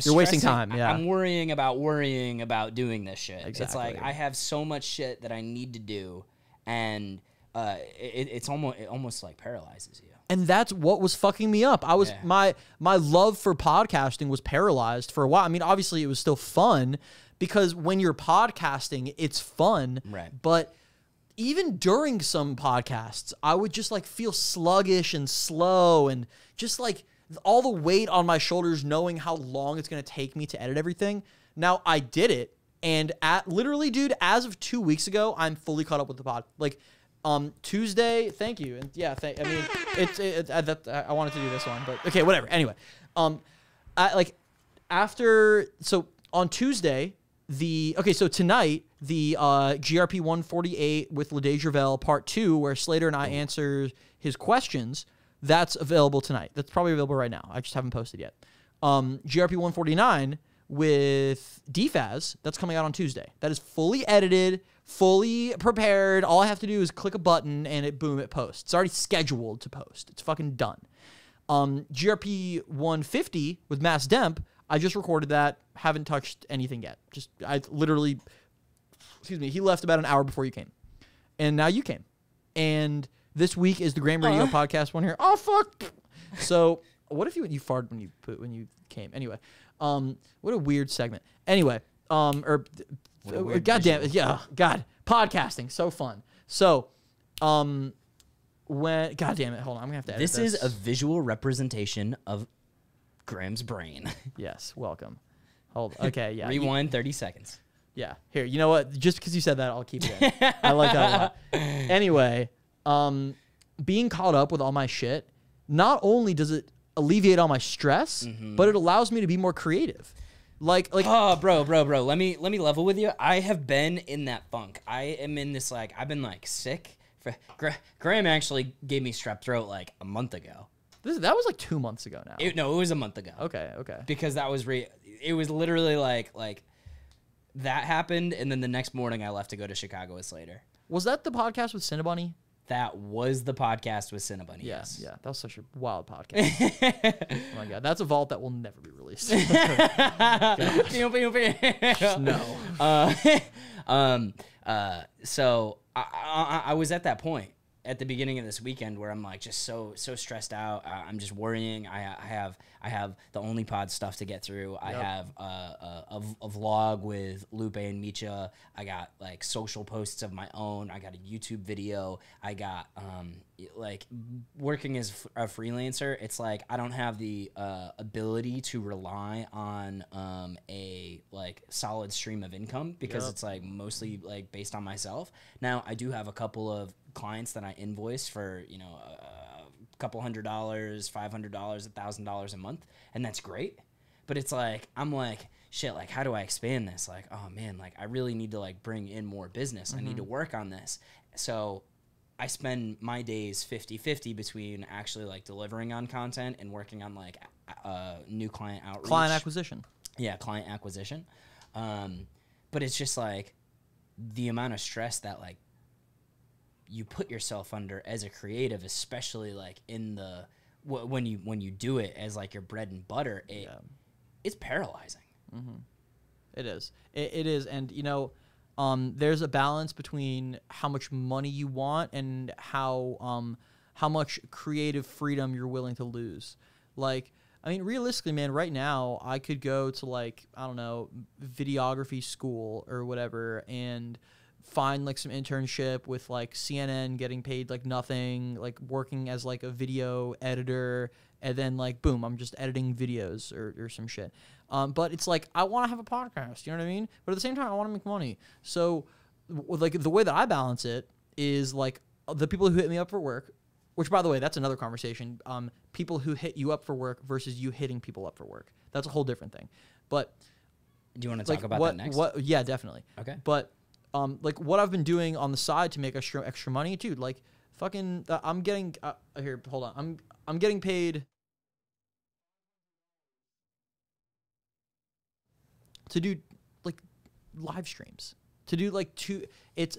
You're wasting stressing- time, yeah. I'm worrying about doing this shit. It's like Exactly. I have so much shit that I need to do, and it almost like paralyzes you. And that's what was fucking me up. I was Yeah. my love for podcasting was paralyzed for a while. I mean, obviously it was still fun because when you're podcasting, it's fun. Right. But even during some podcasts, I would just like feel sluggish and slow and just like all the weight on my shoulders knowing how long it's going to take me to edit everything. Now, I did it, and literally, dude, as of 2 weeks ago, I'm fully caught up with the pod. Like, Tuesday, thank you. And yeah, I mean, I wanted to do this one, but okay, whatever. Anyway, so on Tuesday, so tonight, the GRP 148 with Lede Gervell Part 2, where Slater and I answer his questions, that's available tonight. That's probably available right now. I just haven't posted yet. GRP 149 with DFAS, that's coming out on Tuesday. That is fully edited, fully prepared. All I have to do is click a button and it posts. It's already scheduled to post. It's fucking done. GRP 150 with Mass Demp, I just recorded that. Haven't touched anything yet. He left about an hour before you came. And now you came. And this week is the Graham Radio podcast one here. Oh, fuck. So what if you farted when you came? Anyway, what a weird segment. Anyway, God damn it. Yeah. God, podcasting. So fun. So, God damn it. Hold on. I'm going to have to edit this. This is a visual representation of Graham's brain. Yes. Welcome. Hold. Okay. Yeah. Rewind 30 seconds. Yeah. Here. You know what? Just because you said that, I'll keep it in. I like that a lot. Anyway, being caught up with all my shit, not only does it alleviate all my stress, but it allows me to be more creative. Like oh, bro. Let me level with you. I have been in that funk. I am in this, like, I've been like sick. Graham actually gave me strep throat like a month ago. That was like 2 months ago now. It was a month ago. Okay. Because that was it was literally like that happened, and then the next morning I left to go to Chicago with Slater. Was that the podcast with Cinnabunny? That was the podcast with Cinnabunny. Yes. Yeah, that was such a wild podcast. Oh my god, that's a vault that will never be released. No. So I was at that point at the beginning of this weekend where I'm like just so stressed out. I'm just worrying. I have the Only Pod stuff to get through. Yep. I have a vlog with Lupe and Micha. I got like social posts of my own. I got a YouTube video. I got like working as a freelancer. It's like I don't have the ability to rely on a like solid stream of income because it's like mostly like based on myself. Now I do have a couple of clients that I invoice for, you know, a couple $100, $500, $1,000 a month, and that's great. But it's like I'm like, shit, like how do I expand this? Like, oh man, like I really need to like bring in more business. I need to work on this. So I spend my days 50-50 between actually like delivering on content and working on like new client outreach. Client acquisition. Yeah, client acquisition. But it's just like the amount of stress that like you put yourself under as a creative, especially like in the when you do it as like your bread and butter, it's paralyzing. It is. It is, and you know, there's a balance between how much money you want and how much creative freedom you're willing to lose. Like, I mean, realistically, man, right now I could go to like, I don't know, videography school or whatever and find like some internship with like CNN, getting paid like nothing, like working as like a video editor, and then like boom, I'm just editing videos or some shit. But it's like I want to have a podcast, you know what I mean? But at the same time, I want to make money. So like the way that I balance it is like the people who hit me up for work, which by the way, that's another conversation. People who hit you up for work versus you hitting people up for work. That's a whole different thing. But do you want to talk about that next? Yeah, definitely. Okay. But like what I've been doing on the side to make extra money, dude. Like fucking, I'm getting here. Hold on, I'm getting paid to do like live streams. To do like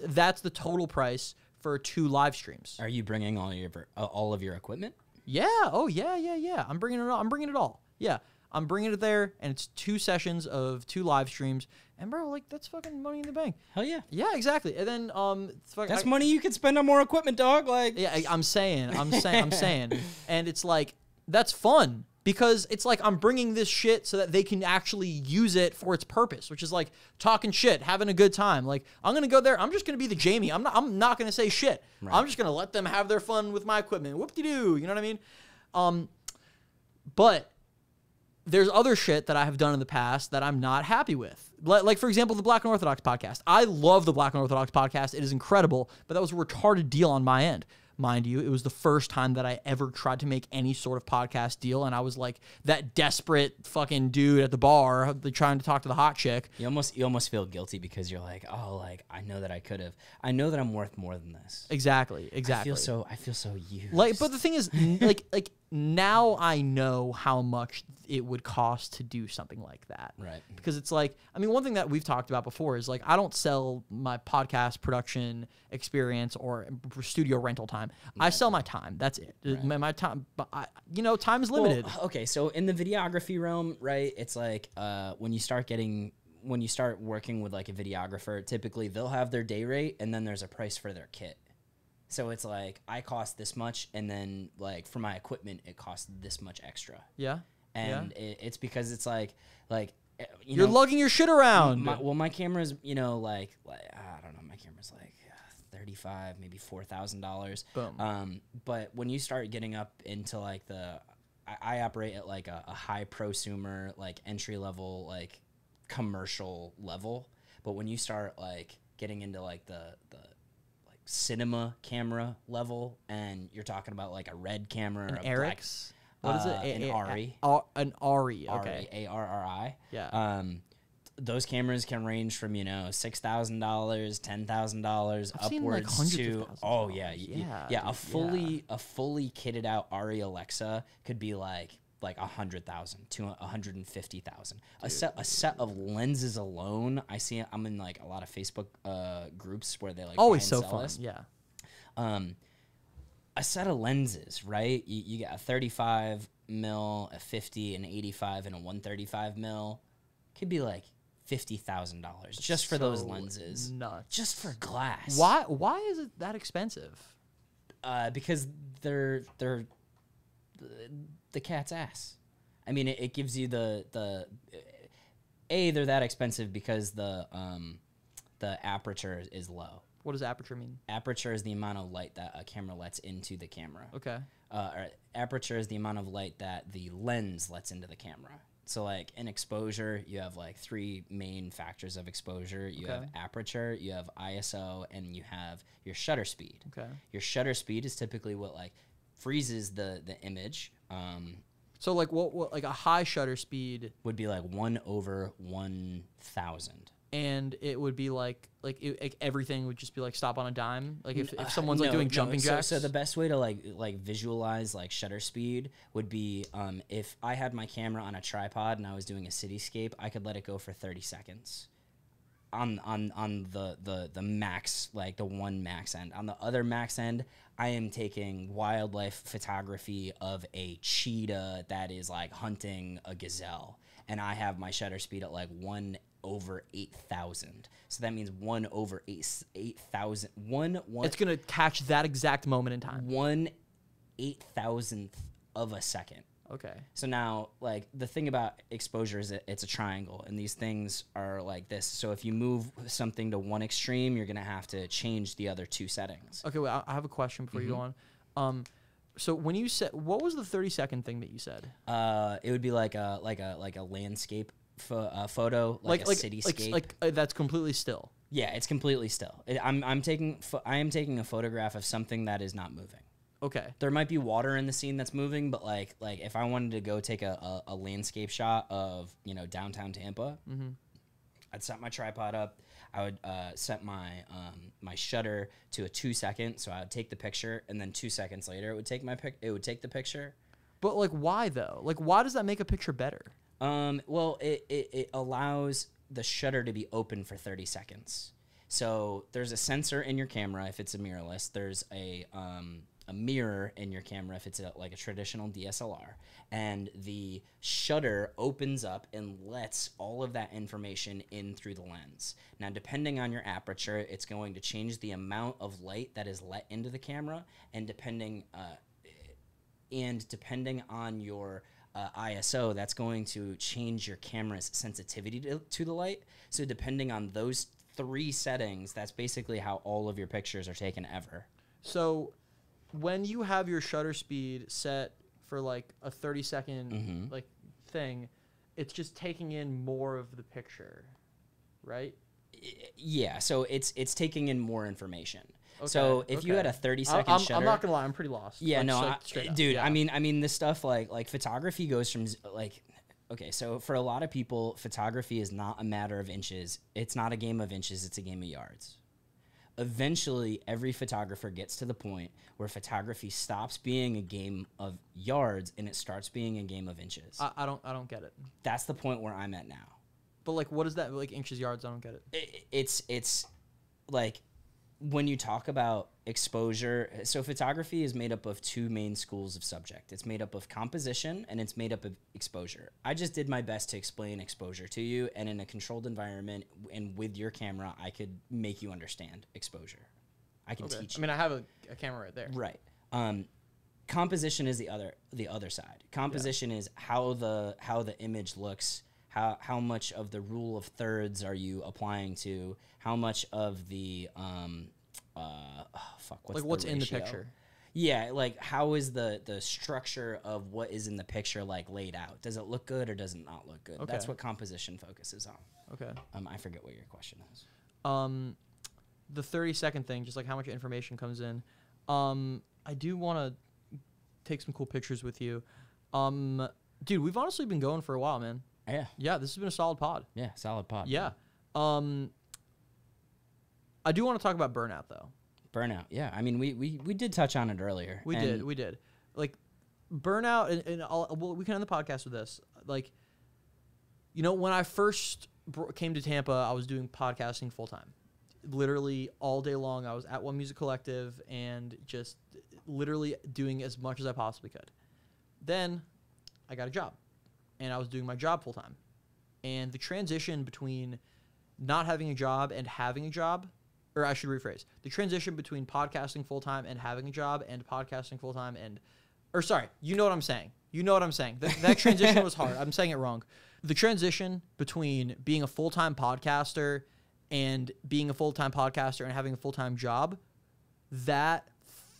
that's the total price for 2 live streams. Are you bringing all of your equipment? Yeah. Oh yeah. I'm bringing it all. Yeah. I'm bringing it there, and it's 2 sessions of 2 live streams. And bro, like that's fucking money in the bank. Hell yeah. Yeah, exactly. And then that's money you could spend on more equipment, dog. Like yeah, I'm saying. And it's like that's fun because it's like I'm bringing this shit so that they can actually use it for its purpose, which is like talking shit, having a good time. Like I'm gonna go there. I'm just gonna be the Jamie. I'm not gonna say shit. Right. I'm just gonna let them have their fun with my equipment. Whoop-de-doo. You know what I mean? But there's other shit that I have done in the past that I'm not happy with. Like, for example, the Black Unorthodox podcast. I love the Black Unorthodox podcast. It is incredible, but that was a retarded deal on my end. Mind you, it was the first time that I ever tried to make any sort of podcast deal, and I was like that desperate fucking dude at the bar trying to talk to the hot chick. You almost feel guilty because you're like, oh, like I know that I could have. I know that I'm worth more than this. Exactly. I feel so used. Like, but the thing is, like now I know how much it would cost to do something like that. Right. Because it's like, I mean, one thing that we've talked about before is like, I don't sell my podcast production experience or studio rental time. Right. I sell my time. That's it. Right. My time, but time is limited. Well, okay. So in the videography realm, right, it's like when you start working with like a videographer, typically they'll have their day rate and then there's a price for their kit. So it's like, I cost this much, and then like for my equipment, it costs this much extra. Yeah. And it's because it's like you're lugging your shit around. My camera's, I don't know, my camera's like $35,000, maybe $4,000. Boom. But when you start getting up into like I operate at like a high prosumer, like entry level, like commercial level. But when you start like getting into like the like cinema camera level, and you're talking about like a red camera or a Arix. What is it? An ARRI. An ARRI. Okay. ARRI. Yeah. Those cameras can range from $6,000, $10,000 upwards to a fully kitted out ARRI Alexa could be like 100,000 to 150,000. A set of lenses alone. I'm in like a lot of Facebook groups where they like always so fun. This. Yeah. A set of lenses, right? You got a 35 mil, a 50, an 85, and a 135 mil. Could be like $50,000 just for those lenses. Nuts. Just for glass. Why is it that expensive? Because they're the cat's ass. I mean, it gives you they're that expensive because the aperture is low. What does aperture mean? Aperture is the amount of light that a camera lets into the camera. Okay. Or aperture is the amount of light that the lens lets into the camera. So, like, in exposure, you have, like, 3 main factors of exposure. You have aperture, you have ISO, and you have your shutter speed. Okay. Your shutter speed is typically what, like, freezes the image. So, like, what like a high shutter speed would be, like, 1/1000. And it would be like everything would just be like stop on a dime. Like if someone's like doing jumping jacks. So the best way to like visualize like shutter speed would be if I had my camera on a tripod and I was doing a cityscape, I could let it go for 30 seconds. On the max, like the one max end. On the other max end, I am taking wildlife photography of a cheetah that is like hunting a gazelle, and I have my shutter speed at like 1/8000. So that means 1/8000. It's gonna catch that exact moment in time. 1/8000th of a second. Okay. So now, like, the thing about exposure is that it's a triangle, and these things are like this. So if you move something to one extreme, you're gonna have to change the other 2 settings. Okay. Well, I have a question before you go on. So when you said, what was the 30-second thing that you said? It would be like a landscape photo, like a cityscape. That's completely still. Yeah, it's completely still. I am taking a photograph of something that is not moving. Okay. There might be water in the scene that's moving, but like if I wanted to go take a landscape shot of downtown Tampa, I'd set my tripod up. I would set my my shutter to a 2 second, so I would take the picture, and then 2 seconds later it would take the picture. But like, why though? Like, why does that make a picture better? Well, it allows the shutter to be open for 30 seconds. So there's a sensor in your camera if it's a mirrorless. There's a mirror in your camera if it's like a traditional DSLR, and the shutter opens up and lets all of that information in through the lens. Now, depending on your aperture, it's going to change the amount of light that is let into the camera, and depending on your ISO, that's going to change your camera's sensitivity to the light. So depending on those 3 settings, that's basically how all of your pictures are taken ever. So when you have your shutter speed set for like a 30-second like thing, it's just taking in more of the picture, right? Yeah, so it's taking in more information. Okay, so if you had a 30-second shutter, I'm not gonna lie, I'm pretty lost. Yeah, like, no, dude. Yeah. I mean, this stuff like photography goes from like, okay, so for a lot of people, photography is not a matter of inches. It's not a game of inches. It's a game of yards. Eventually, every photographer gets to the point where photography stops being a game of yards and it starts being a game of inches. I don't get it. That's the point where I'm at now. But like, what is that? Like inches, yards? I don't get it. It's like when you talk about exposure. So photography is made up of two main schools of subject. It's made up of composition and it's made up of exposure. I just did my best to explain exposure to you, and in a controlled environment and with your camera, I could make you understand exposure. I can teach you. I mean, I have a camera right there. Right. Composition is the other side. Composition is how the image looks. How much of the rule of thirds are you applying to? How much of the what's in the picture? Yeah, like how is the structure of what is in the picture like laid out? Does it look good or does it not look good? Okay. That's what composition focuses on. Okay. I forget what your question is. The 30-second thing, just like how much information comes in. I do want to take some cool pictures with you. Dude, we've honestly been going for a while, man. Yeah. Yeah, this has been a solid pod. Yeah, solid pod. Yeah. I do want to talk about burnout, though. Burnout, yeah. I mean, we did touch on it earlier. We did. Like, burnout, and we can end the podcast with this. Like, you know, when I first came to Tampa, I was doing podcasting full-time. Literally all day long, I was at One Music Collective and just literally doing as much as I possibly could. Then I got a job. And I was doing my job full-time. And the transition between not having a job and having a job, or I should rephrase, the transition between podcasting full-time and having a job and podcasting full-time you know what I'm saying. You know what I'm saying. That transition was hard. I'm saying it wrong. The transition between being a full-time podcaster and being a full-time podcaster and having a full-time job, that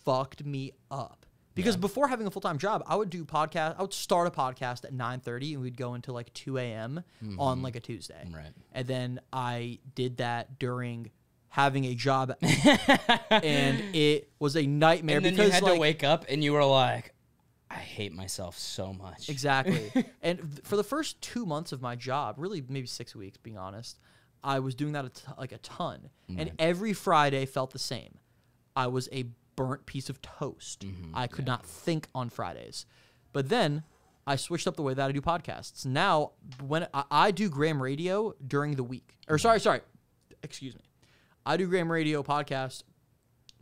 fucked me up. Because before having a full-time job, I would start a podcast at 9:30 and we'd go until like 2 a.m. on like a Tuesday. Right. And then I did that during having a job and it was a nightmare. And then because you had to wake up and you were like, I hate myself so much. Exactly. And for the first 2 months of my job, really maybe 6 weeks, being honest, I was doing that a ton. Right. And every Friday felt the same. I was a burnt piece of toast. I could not think on Fridays. But then I switched up the way that I do podcasts. Now, when I do Graham Radio during the week, or excuse me. I do Graham Radio podcast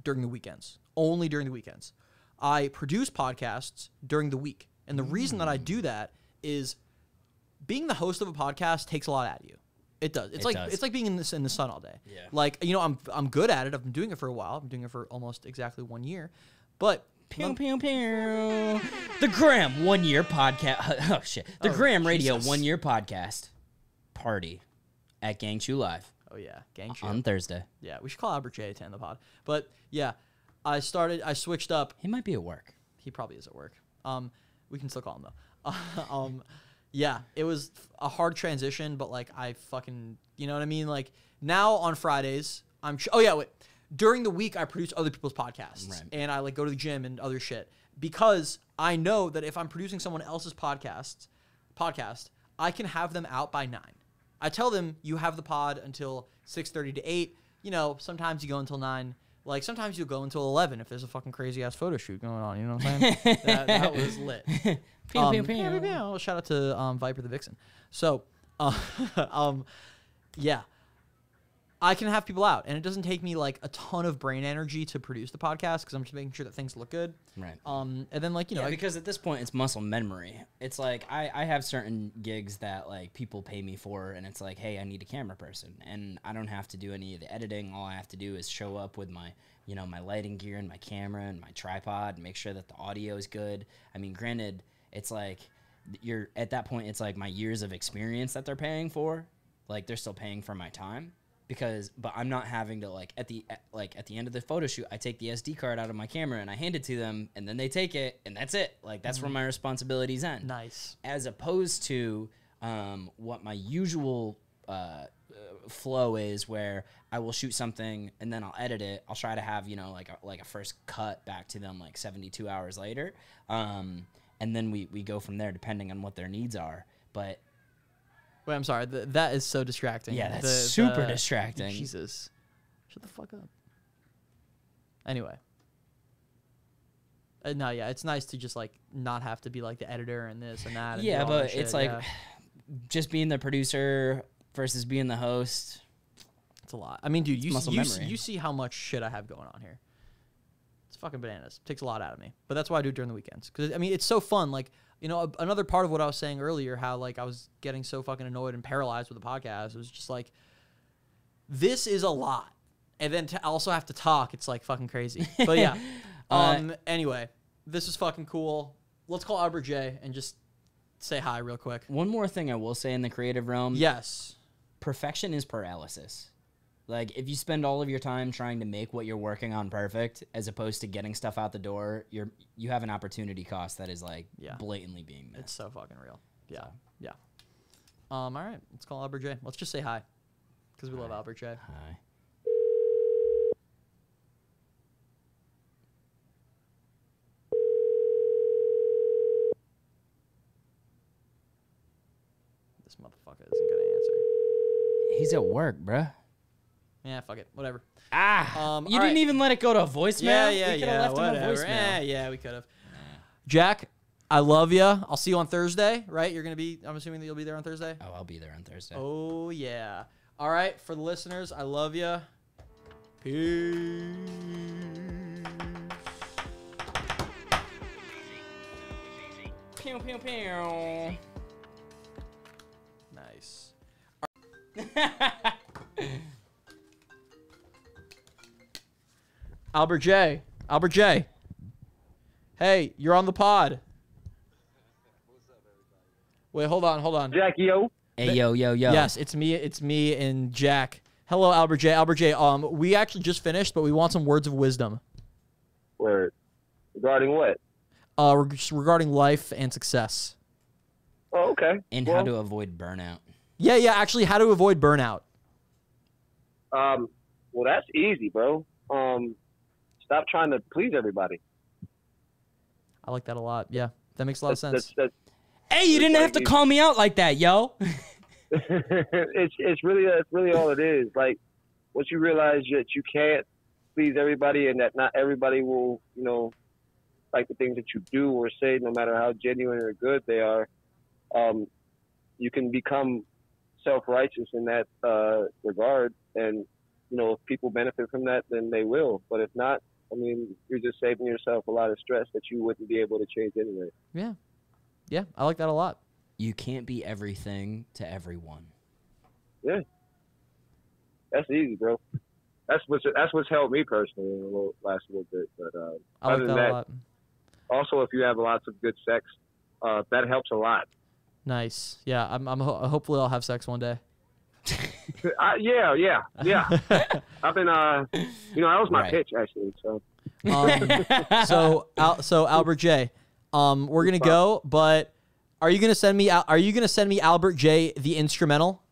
during the weekends, only during the weekends. I produce podcasts during the week. And the reason that I do that is being the host of a podcast takes a lot out of you. It does. It's like being in the sun all day. Yeah. Like, you know, I'm good at it. I've been doing it for a while. I've been doing it for almost exactly 1 year. But pew pew pew. The Graham 1 year podcast. Oh shit. The Graham Radio 1 year podcast party at Gang Chew Live. Oh yeah, Gang Chew on Thursday. Yeah, we should call Albert J to end the pod. But yeah, I switched up. He might be at work. He probably is at work. We can still call him though. Yeah, it was a hard transition, but like I fucking, you know what I mean? Like now on Fridays, during the week I produce other people's podcasts, right. And I like go to the gym and other shit because I know that if I'm producing someone else's podcast, I can have them out by 9. I tell them you have the pod until 6:30 to 8. You know, sometimes you go until 9. Like sometimes you'll go until 11 if there's a fucking crazy ass photo shoot going on. You know what I'm saying? that was lit. Shout out to Viper the Vixen. So, yeah, I can have people out, and it doesn't take me like a ton of brain energy to produce the podcast because I'm just making sure that things look good. Right. And then like because at this point it's muscle memory. It's like I have certain gigs that like people pay me for, and it's like, hey, I need a camera person, and I don't have to do any of the editing. All I have to do is show up with my my lighting gear and my camera and my tripod, and make sure that the audio is good. I mean, granted, it's like at that point it's like my years of experience that they're paying for. Like they're still paying for my time. but I'm not having to at the end of the photo shoot, I take the SD card out of my camera and I hand it to them, and then they take it, and that's it. Like, that's where my responsibilities end. Nice. As opposed to what my usual flow is, where I will shoot something and then I'll edit it. I'll try to have, like a first cut back to them like 72 hours later. And then we go from there depending on what their needs are. But wait, I'm sorry. That is so distracting. yeah, that's super distracting. Jesus. Shut the fuck up. Anyway. No, yeah, it's nice to just like not have to be like the editor and this and that. And Yeah, do all that but shit, it's like yeah. just being the producer versus being the host. It's a lot. I mean, dude, muscle memory. you see how much shit I have going on here. It's fucking bananas. It takes a lot out of me. But that's why I do it during the weekends. Because, I mean, it's so fun. Like, another part of what I was saying earlier, how, like, I was getting so fucking annoyed and paralyzed with the podcast. It was just like, this is a lot. And then to also have to talk, it's, like, fucking crazy. But, yeah. Anyway, this is fucking cool. Let's call Albert J and just say hi real quick. One more thing I will say in the creative realm. Yes. Perfection is paralysis. Like, if you spend all of your time trying to make what you're working on perfect, as opposed to getting stuff out the door, you have an opportunity cost that is like blatantly being missed. It's so fucking real. Yeah. Yeah. All right. Let's call Albert J. Let's just say hi. Because we love Albert J. Hi. This motherfucker isn't going to answer. He's at work, bruh. Yeah, fuck it. Whatever. You didn't even let it go to voicemail? Yeah, we could have left him a voicemail. Yeah, we could have. Jack, I love you. I'll see you on Thursday, right? You're going to be, I'm assuming that you'll be there on Thursday? Oh, I'll be there on Thursday. Oh, yeah. All right, for the listeners, I love you. Peace. Pew, pew, pew. Nice. Albert J. Albert J. Hey, you're on the pod. Wait, hold on. Jackie, yo. Hey, yo. Yes, it's me and Jack. Hello, Albert J. Albert J. We actually just finished, but we want some words of wisdom. Word. Regarding what? Regarding life and success. Oh, okay. And how to avoid burnout. Yeah, actually, how to avoid burnout. Well, that's easy, bro. Stop trying to please everybody. I like that a lot. Yeah, that makes a lot of sense. Hey, you didn't have to call me out like that, yo. it's really all it is. Like, once you realize that you can't please everybody and that not everybody will, like the things that you do or say, no matter how genuine or good they are, you can become self-righteous in that regard. And, if people benefit from that, then they will. But if not, I mean, you're just saving yourself a lot of stress that you wouldn't be able to change anyway. Yeah, I like that a lot. You can't be everything to everyone. Yeah. That's easy, bro. That's what's helped me personally in the last little bit. But I like that a lot. Also, if you have lots of good sex, that helps a lot. Nice. Yeah, hopefully I'll have sex one day. Yeah. I've been, that was my pitch actually. So, so Albert J, we're gonna go, but are you gonna send me Albert J the instrumental?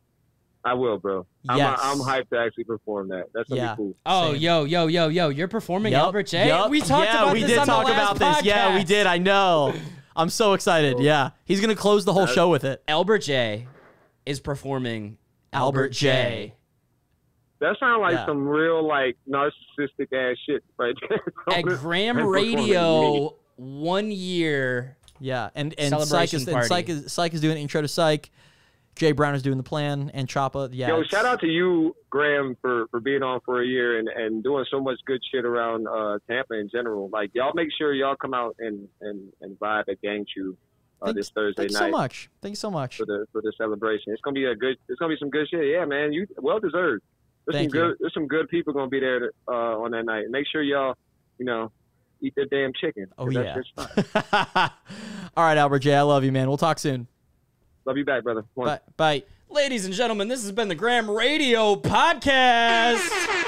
I will, bro. Yes. I'm hyped to actually perform that. That's gonna be cool. Oh, Same. yo, you're performing Albert J. Yep. We talked about we this did on talk the last about this. podcast. Yeah, we did. I know. I'm so excited. Yeah, he's gonna close the whole show with it. Albert J is performing Albert J. That sounds like some real narcissistic ass shit right there. At Graham Radio 1 year. Yeah, and Psych Psych is doing intro to Psych. Jay Brown is doing the plan, and Choppa. Yeah. Yo, shout out to you, Graham, for being on for a year and doing so much good shit around Tampa in general. Like, y'all make sure y'all come out and vibe at Gang Chew this Thursday night. Thank you so much for the celebration. It's gonna be some good shit. Yeah, man, you well deserved. There's some good people gonna be there on that night. Make sure y'all, eat their damn chicken. Oh yeah. All right, Albert J, I love you, man. We'll talk soon. Love you back, brother. Bye. Ladies and gentlemen, this has been the Graham Radio Podcast.